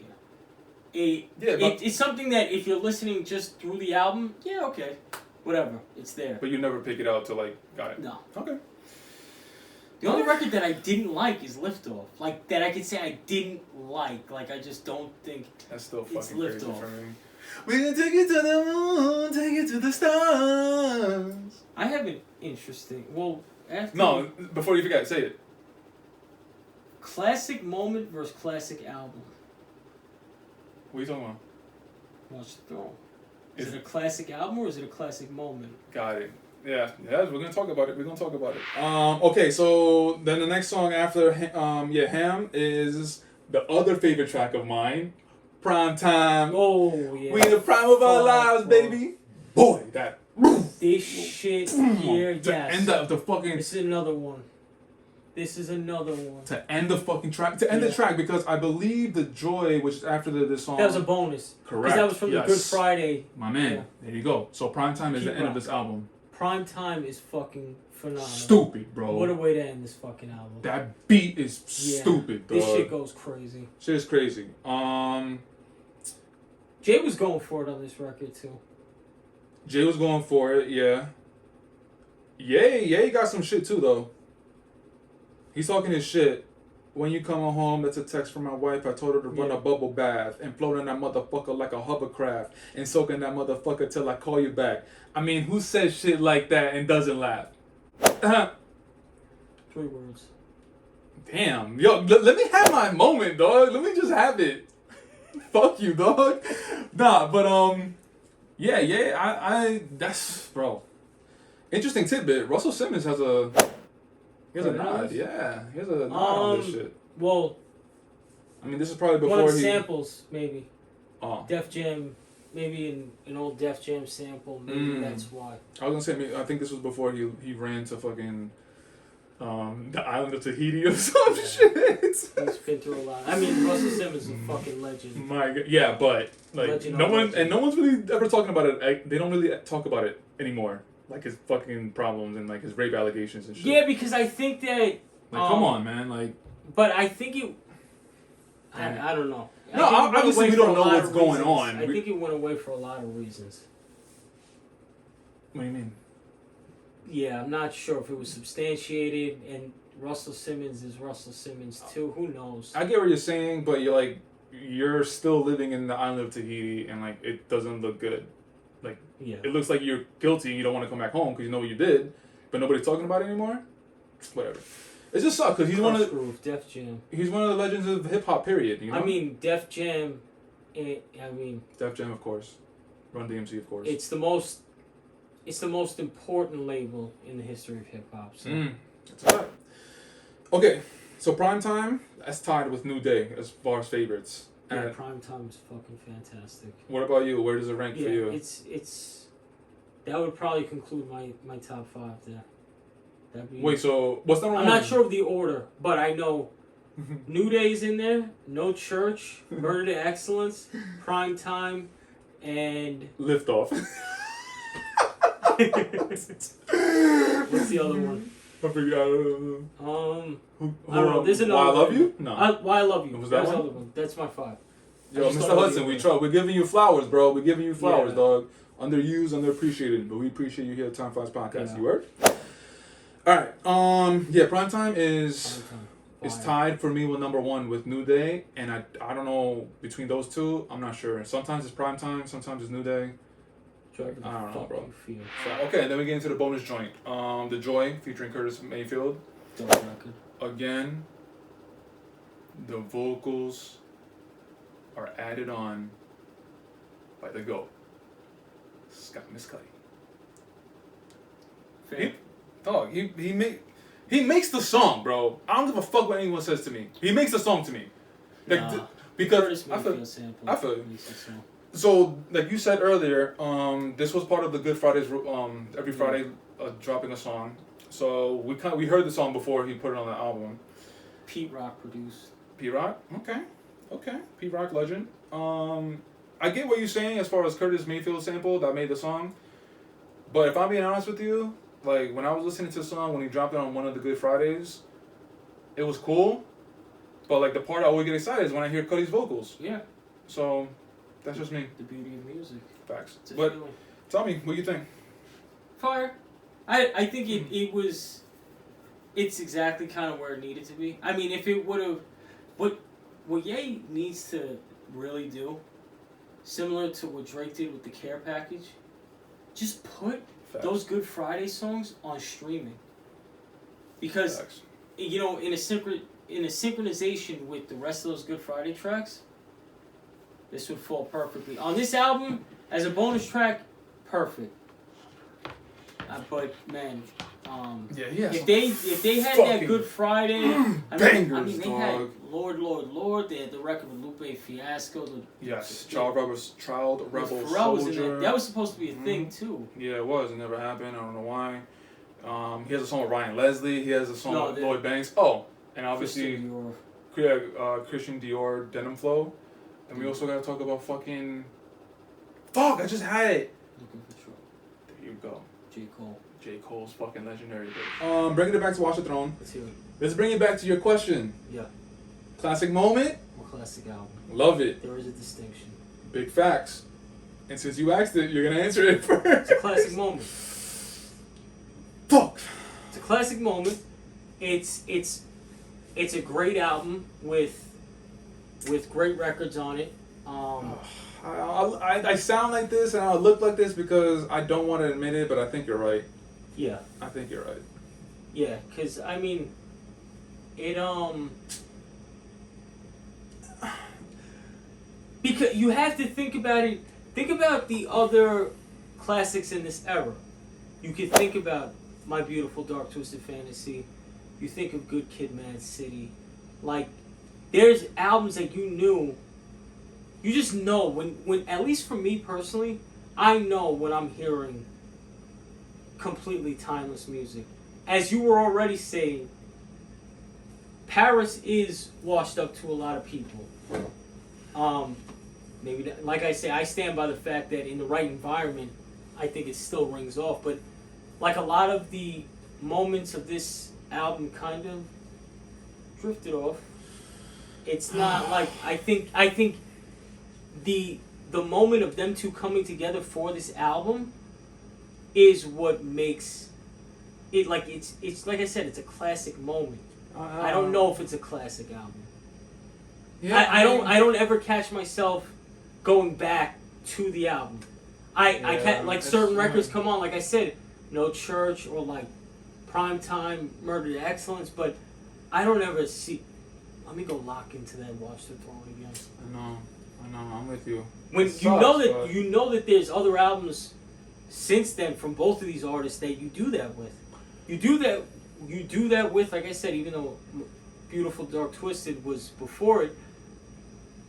here. It's something that if you're listening just through the album, okay. Whatever, it's there. But you never pick it out to like, got it. No. Okay. The only record that I didn't like is Liftoff. Like, that I could say I didn't like. Like, I just don't think that's still fucking it's crazy Liftoff. for me. We can take it to the moon, take it to the stars. I have an interesting... Well, after... No, before you forget, say it. Classic moment versus classic album. What are you talking about? Watch the Throne. Is it a classic album or is it a classic moment? Got it. Yeah, we're gonna talk about it. Okay, so then the next song after Ham is the other favorite track of mine, Prime Time. Oh yeah. We in the prime of our lives, baby. Boy, that. This shit here, yes. To end up the fucking. This is another one. To end the fucking track. To end the track, because I believe the Joy, which is after this song. That was a bonus. Correct. Because that was from the Good Friday. My man. Yeah. There you go. So Prime Time is the end of this album. Prime Time is fucking phenomenal. Stupid, bro. What a way to end this fucking album. That beat is stupid, dog. This shit goes crazy. Shit is crazy. Jay was going for it on this record too. Jay was going for it, yeah. He got some shit too though. He's talking his shit. When you coming home, that's a text from my wife. I told her to run a bubble bath and float in that motherfucker like a hovercraft and soak in that motherfucker till I call you back. I mean, who says shit like that and doesn't laugh? 3 words. Damn. Yo, let me have my moment, dog. Let me just have it. Fuck you, dog. Nah, but, I that's, bro. Interesting tidbit. Russell Simmons has a... Here's a nod, yeah. Here's a nod on this shit. Well, I mean, this is probably before one of the samples, maybe. Oh. Def Jam, maybe an old Def Jam sample. Maybe that's why. I was gonna say, I think this was before he ran to fucking the island of Tahiti or some shit. He's been through a lot. I mean, Russell Simmons is a fucking legend. My God. Yeah, but like legend no one's really ever talking about it. They don't really talk about it anymore. Like his fucking problems and like his rape allegations and shit. Yeah, because I think that... Like, come on, man. Like... But I think it... I don't know. No, obviously we don't know what's going on. I think it went away for a lot of reasons. What do you mean? Yeah, I'm not sure if it was substantiated, and Russell Simmons is Russell Simmons too. Who knows? I get what you're saying, but you're still living in the island of Tahiti, and like it doesn't look good. Like it looks like you're guilty and you don't want to come back home because you know what you did, but nobody's talking about it anymore. Whatever. It just sucks because he's one of Def Jam. He's one of the legends of hip hop. Period. You know? I mean, Def Jam. Def Jam, of course. Run DMC, of course. It's the most important label in the history of hip hop. So. That's a fact. Okay, so Primetime, that's tied with New Day as far as favorites. Yeah, Primetime is fucking fantastic. What about you? Where does it rank for you? It's that would probably conclude my top 5 there. Wait, so what's number 1? I'm not sure of the order, but I know New Day's in there, No Church, Murder to Excellence, Primetime, and Liftoff. What's the other one? I forgot. I don't know. There's another. Why I Love You? No. Why I Love You. Was that That's one? the other one. That's my 5. Yo, Mr. Hudson, we're giving you flowers, bro. We're giving you flowers, dog. Underused, underappreciated, but we appreciate you here at Time Flies Podcast. Yeah. You heard? All right. Primetime is tied for me with number 1 with New Day, and I don't know between those two. I'm not sure. Sometimes it's Primetime, sometimes it's New Day. I don't know, bro. So, okay, then we get into the bonus joint. The Joy featuring Curtis Mayfield. Again, the vocals are added on by the GOAT, Scott Miscuddy. He makes the song, bro. I don't give a fuck what anyone says to me. He makes the song to me. Because I feel you. So, like you said earlier, this was part of the Good Fridays. Every Friday, dropping a song. So we heard the song before he put it on the album. Pete Rock produced. Pete Rock, okay. Pete Rock legend. I get what you're saying as far as Curtis Mayfield sample that made the song, but if I'm being honest with you, like when I was listening to the song when he dropped it on one of the Good Fridays, it was cool, but like the part I always get excited is when I hear Cuddy's vocals. Yeah. So. That's just me. The beauty of music. Facts. But tell me, what do you think? Fire. I think it's exactly kind of where it needed to be. I mean, if it would have... What Ye needs to really do, similar to what Drake did with the Care Package, just put those Good Friday songs on streaming. Because, in a synchronization with the rest of those Good Friday tracks, this would fall perfectly. On this album, as a bonus track, perfect. But man, if they had that Good Friday, bangers, they had Lord. They had the record with Lupe Fiasco. Child Rebel Soldier. That was supposed to be a thing too. Yeah, it was. It never happened. I don't know why. He has a song with Ryan Leslie. He has a song with Lloyd Banks. Oh, and obviously Christian Dior Denim Flow. And we also gotta talk about fucking... Fuck, I just had it! Looking for Trouble. There you go. J. Cole's fucking legendary. Bringing it back to Watch the Throne. Let's hear it. Let's bring it back to your question. Yeah. Classic moment? Or classic album. Love it. There is a distinction. Big facts. And since you asked it, you're gonna answer it first. It's a classic moment. Fuck! It's a classic moment. It's a great album with great records on it. I sound like this and I look like this because I don't want to admit it, but I think you're right. Yeah. I think you're right. Yeah, because, I mean, it, because you have to think about it. Think about the other classics in this era. You could think about My Beautiful Dark Twisted Fantasy. You think of Good Kid, Mad City. Like, there's albums that you just know when at least for me personally, I know when I'm hearing completely timeless music. As you were already saying, Paris is washed up to a lot of people. Maybe that, like I say, I stand by the fact that in the right environment, I think it still rings off. But like a lot of the moments of this album kind of drifted off. It's not like I think the moment of them two coming together for this album is what makes it like it's like I said, it's a classic moment. I don't know if it's a classic album. Yeah, I don't ever catch myself going back to the album. I can't, like, certain records come on, like I said, No Church or like Primetime, Murder to Excellence, but I don't ever see. Let me go lock into that Watch the Throne again. I know, I'm with you. When you know that there's other albums since then from both of these artists that you do that with. You do that with, like I said, even though Beautiful Dark Twisted was before it,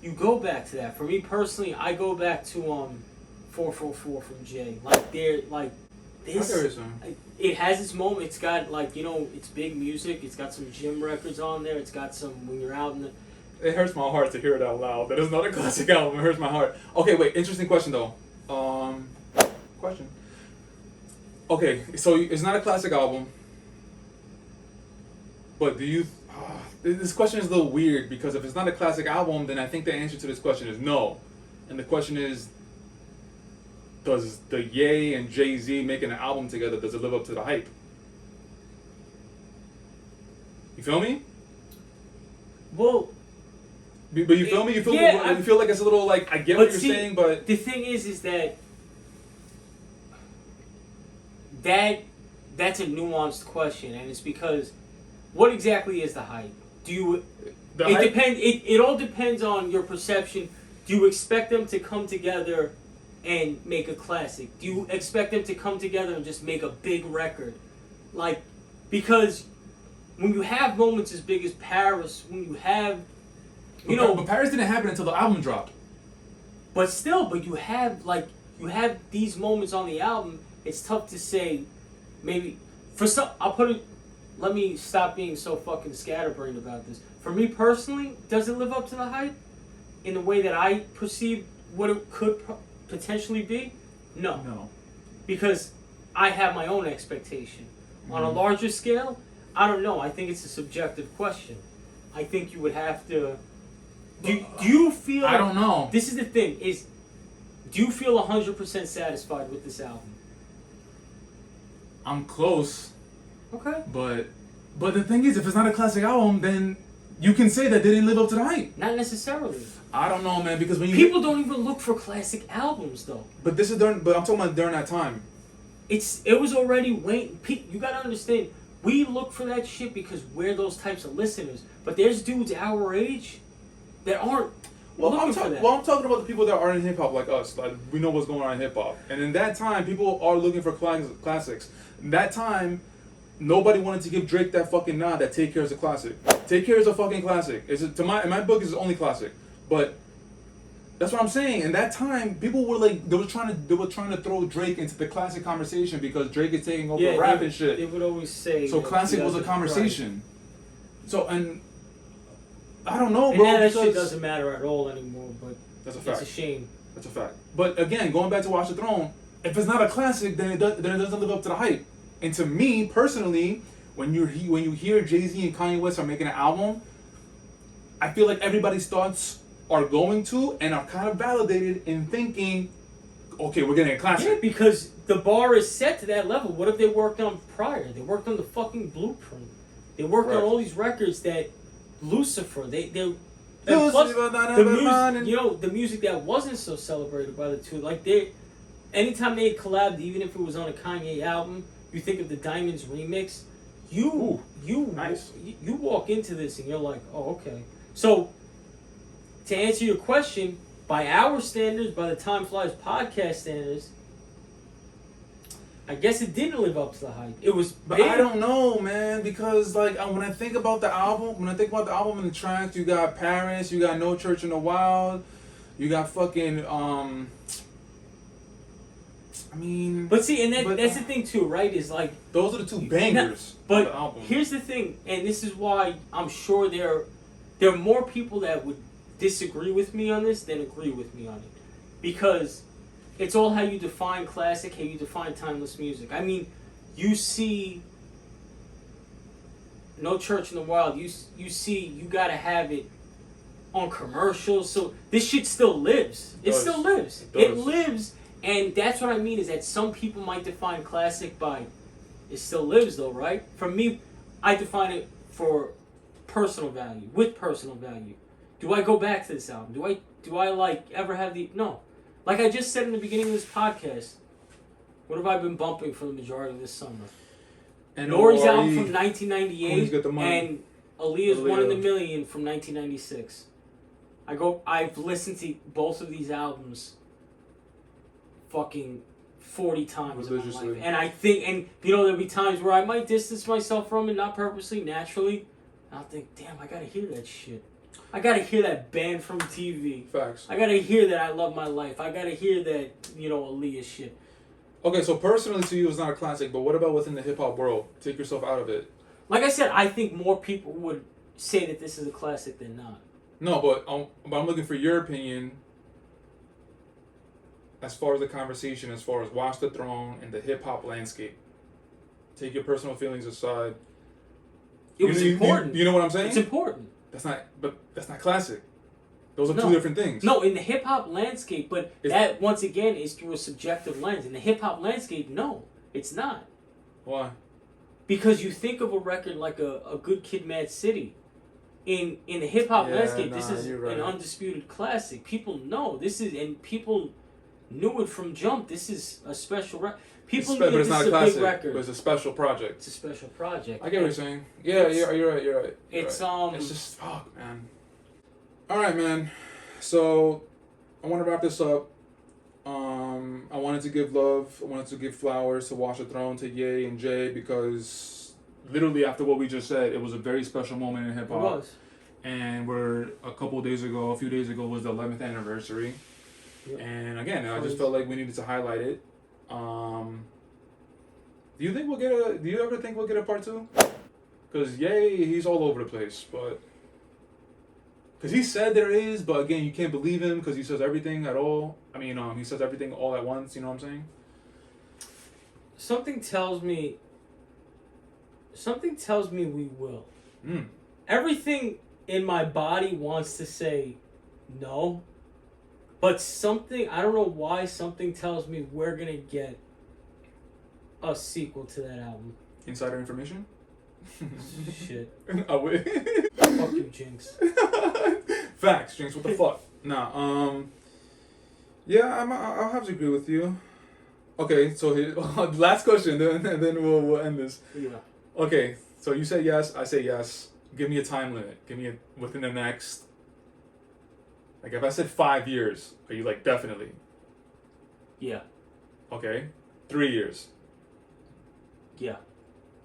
you go back to that. For me personally, I go back to 444 from Jay. Like they're like this. It has its moment. It's got like, you know, it's big music. It's got some gym records on there. It's got some when you're out in the. It hurts my heart to hear it out loud. That is not a classic album. It hurts my heart. Okay, wait. Interesting question though. Question. Okay, so it's not a classic album, but do you? This question is a little weird because if it's not a classic album, then I think the answer to this question is no, and the question is, does the Ye and JayZ making an album together, does it live up to the hype? You feel me? Well. But you feel me? You feel you feel like it's a little like I get what you're saying, but the thing is that that's a nuanced question, and it's because what exactly is the hype? It all depends on your perception. Do you expect them to come together and make a classic? Do you expect them to come together and just make a big record? Like, because when you have moments as big as Paris, when you have but Paris didn't happen until the album dropped. But you have these moments on the album. It's tough to say. Maybe for some, let me stop being so fucking scatterbrained about this. For me personally, does it live up to the hype in the way that I perceive what it could potentially be? No. Because I have my own expectation. Mm-hmm. On a larger scale, I don't know. I think it's a subjective question. I think you would have to. Do you feel? I don't know. This is the thing: do you feel 100% satisfied with this album? I'm close. Okay. But the thing is, if it's not a classic album, then you can say that they didn't live up to the hype. Not necessarily. I don't know, man, because when people don't even look for classic albums, though. But this is during. But I'm talking about during that time. It was already you gotta understand. We look for that shit because we're those types of listeners. But there's dudes our age that aren't. I'm talking about the people that are in hip hop like us. Like we know what's going on in hip hop, and in that time, people are looking for classics. In that time, nobody wanted to give Drake that fucking nod that Take Care is a classic. Take Care is a fucking classic. In my book, it's the only classic. But that's what I'm saying. In that time, people were like they were trying to throw Drake into the classic conversation because Drake is taking over rap and shit. They would always say. So classic was a conversation. Right. So and. I don't know, bro. And that shit doesn't matter at all anymore, but that's a fact. It's a shame. That's a fact. But again, going back to Watch the Throne, if it's not a classic, then it doesn't live up to the hype. And to me personally, when you hear JayZ and Kanye West are making an album, I feel like everybody's thoughts are going to and are kind of validated in thinking, okay, we're getting a classic. Yeah, because the bar is set to that level. What if they worked on prior? They worked on the fucking Blueprint. They worked on all these records that. Lucifer, the music, the music that wasn't so celebrated by the two, like anytime they collabed, even if it was on a Kanye album, you think of the Diamonds remix, you walk into this and you're like, oh, okay. So, to answer your question, by our standards, by the Time Flies podcast standards, I guess it didn't live up to the hype. It was big. But I don't know, man, because like when I think about the album, and the tracks, you got Paris, you got No Church in the Wild, you got fucking But see, and that's the thing too, right? Is like those are the two bangers. But of the album. Here's the thing, and this is why I'm sure there are more people that would disagree with me on this than agree with me on it, because. It's all how you define classic, how you define timeless music. I mean, you see No Church in the Wild, you gotta have it on commercials. So this shit still lives. It still lives. It lives, and that's what I mean is that some people might define classic by it still lives though, right? For me, I define it for personal value, with personal value. Do I go back to this album? Do I like ever have the no? Like I just said in the beginning of this podcast, what have I been bumping for the majority of this summer? And Nori's album from 1998 and Aaliyah's Aaliyah. 1 in a Million from 1996. I've listened to both of these albums fucking 40 times in my life. And I think, and you know, there'll be times where I might distance myself from it, not purposely, naturally. And I'll think, damn, I gotta hear that shit. I gotta hear that band from TV. Facts. I gotta hear that I Love My Life. I gotta hear that, you know, Aaliyah shit. Okay, so personally to you, it's not a classic, but what about within the hip hop world? Take yourself out of it. Like I said, I think more people would say that this is a classic than not. No, but I'm looking for your opinion as far as the conversation, as far as Watch the Throne and the hip hop landscape. Take your personal feelings aside. It was important. You know what I'm saying? It's important. That's not classic. Those are two different things. No, in the hip hop landscape, but that once again is through a subjective lens. In the hip hop landscape, no, it's not. Why? Because you think of a record like a Good Kid, Mad City. In the hip hop landscape, this is an undisputed classic. People know this is, and people knew it from jump. This is a special record. People knew this is a big record. But it's a special project. It's a special project. I get what you're saying. Yeah, you're right. It's It's just fuck, man. All right, man. So I want to wrap this up. I wanted to give love. I wanted to give flowers to Watch the Throne, to Ye and Jay, because literally after what we just said, it was a very special moment in hip hop. It was. And a few days ago was the 11th anniversary. Yep. And again, I just felt like we needed to highlight it. Do you ever think we'll get a part 2? Because Ye, he's all over the place, but because he said there is, but again, you can't believe him because he says everything at all. I mean, he says everything all at once. You know what I'm saying? Something tells me we will. Mm. Everything in my body wants to say no, but I don't know why, something tells me we're going to get a sequel to that album. Insider information? Shit. I would. Fuck you, Jinx. Facts, Jinx. What the fuck? Nah. Yeah, I'll have to agree with you. Okay, so last question, and then we'll end this. Yeah. Okay, so you say yes. I say yes. Give me a time limit. Give me within the next. Like if I said 5 years, are you like definitely? Yeah. Okay. 3 years. Yeah.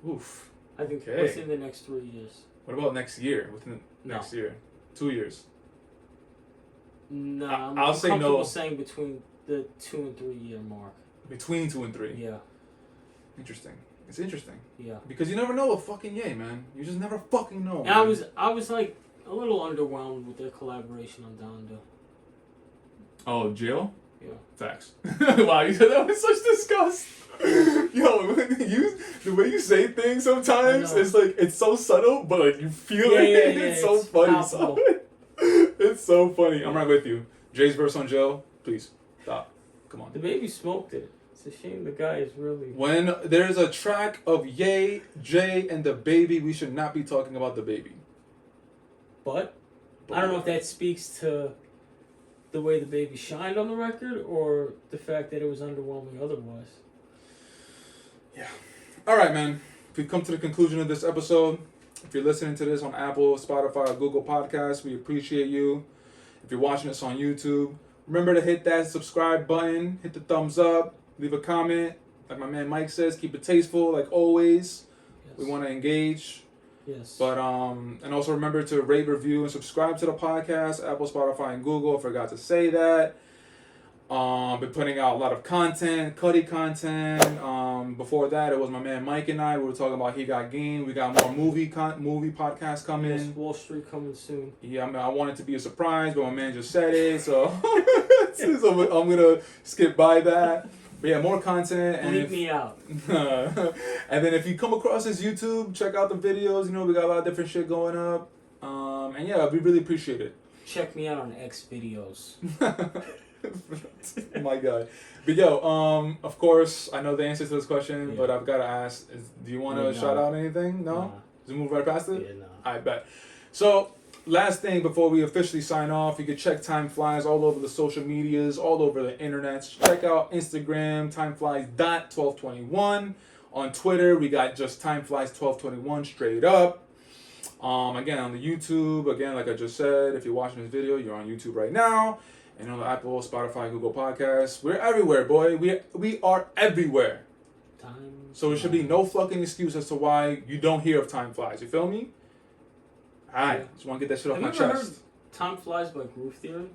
Oof. I think within the next 3 years. What about next year? Within the next year? 2 years? No, I'll say no. I'm comfortable saying between the 2 and 3 year mark. Between 2 and 3? Yeah. Interesting. It's interesting. Yeah. Because you never know with fucking Ye, man. You just never fucking know. And I was like a little underwhelmed with their collaboration on Donda. Oh, Jill? Yeah. Facts. Wow, you said that with such disgust. Yo, the way you say things sometimes, it's like, it's so subtle, but like you feel it. Yeah, it's so funny. So, it's so funny. I'm right with you. Jay's verse on Jill, please, stop. Come on. The baby smoked it. It's a shame the guy is really... When there's a track of Ye, Jay, and the baby, we should not be talking about the baby. But I don't know if that speaks to the way the baby shined on the record or the fact that it was underwhelming otherwise. Yeah. All right, man. We've come to the conclusion of this episode. If you're listening to this on Apple, Spotify, or Google Podcasts, we appreciate you. If you're watching us on YouTube, remember to hit that subscribe button, hit the thumbs up, leave a comment. Like my man Mike says, keep it tasteful, like always. Yes. We want to engage. Yes. But and also remember to rate, review, and subscribe to the podcast, Apple, Spotify, and Google. I forgot to say that. Been putting out a lot of content, Cuddy content. Before that, it was my man Mike and I. We were talking about He Got Game. We got more movie podcasts coming. Yes, Wall Street coming soon. Yeah, I mean, I want it to be a surprise, but my man just said it, so, so I'm gonna skip by that. But yeah, more content. And leave me out. And then if you come across this YouTube, check out the videos. You know, we got a lot of different shit going up. And yeah, we really appreciate it. Check me out on X videos. My God. But yo, of course, I know the answer to this question, Yeah. but I've got to ask, do you want to shout out anything? No? Nah. Just move right past it? Yeah, nah. I bet. So, last thing before we officially sign off, you can check Time Flies all over the social medias, all over the internet. Check out Instagram, timeflies.1221. On Twitter, we got just timeflies1221 straight up. Again, on the YouTube, again, like I just said, if you're watching this video, you're on YouTube right now. And on the Apple, Spotify, Google Podcasts. We're everywhere, boy. We are everywhere. So there should be no fucking excuse as to why you don't hear of Time Flies. You feel me? Alright, Yeah. just want to get that shit off my Have you ever chest. heard Time Flies by Groove Theory?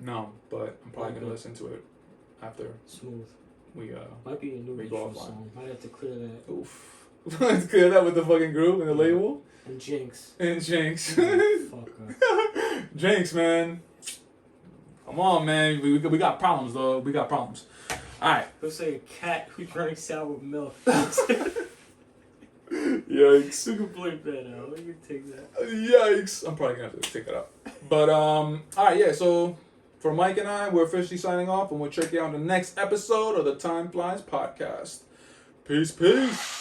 No, but I'm probably going to listen to it after Smooth. we Might be a new we go intro offline. song. Might have to clear that. Oof. Let's clear that with the fucking group and the label. And Jinx. And Jinx. Fuck her. Jinx, man. Come on, man. We got problems, though. We got problems. Alright. Go say a cat who drank sour milk. Yikes. You can bleep that out. We can take that. Yikes. I'm probably going to have to take that out. But, alright, yeah. So, for Mike and I, we're officially signing off, and we'll check you out on the next episode of the Time Flies podcast. Peace, peace.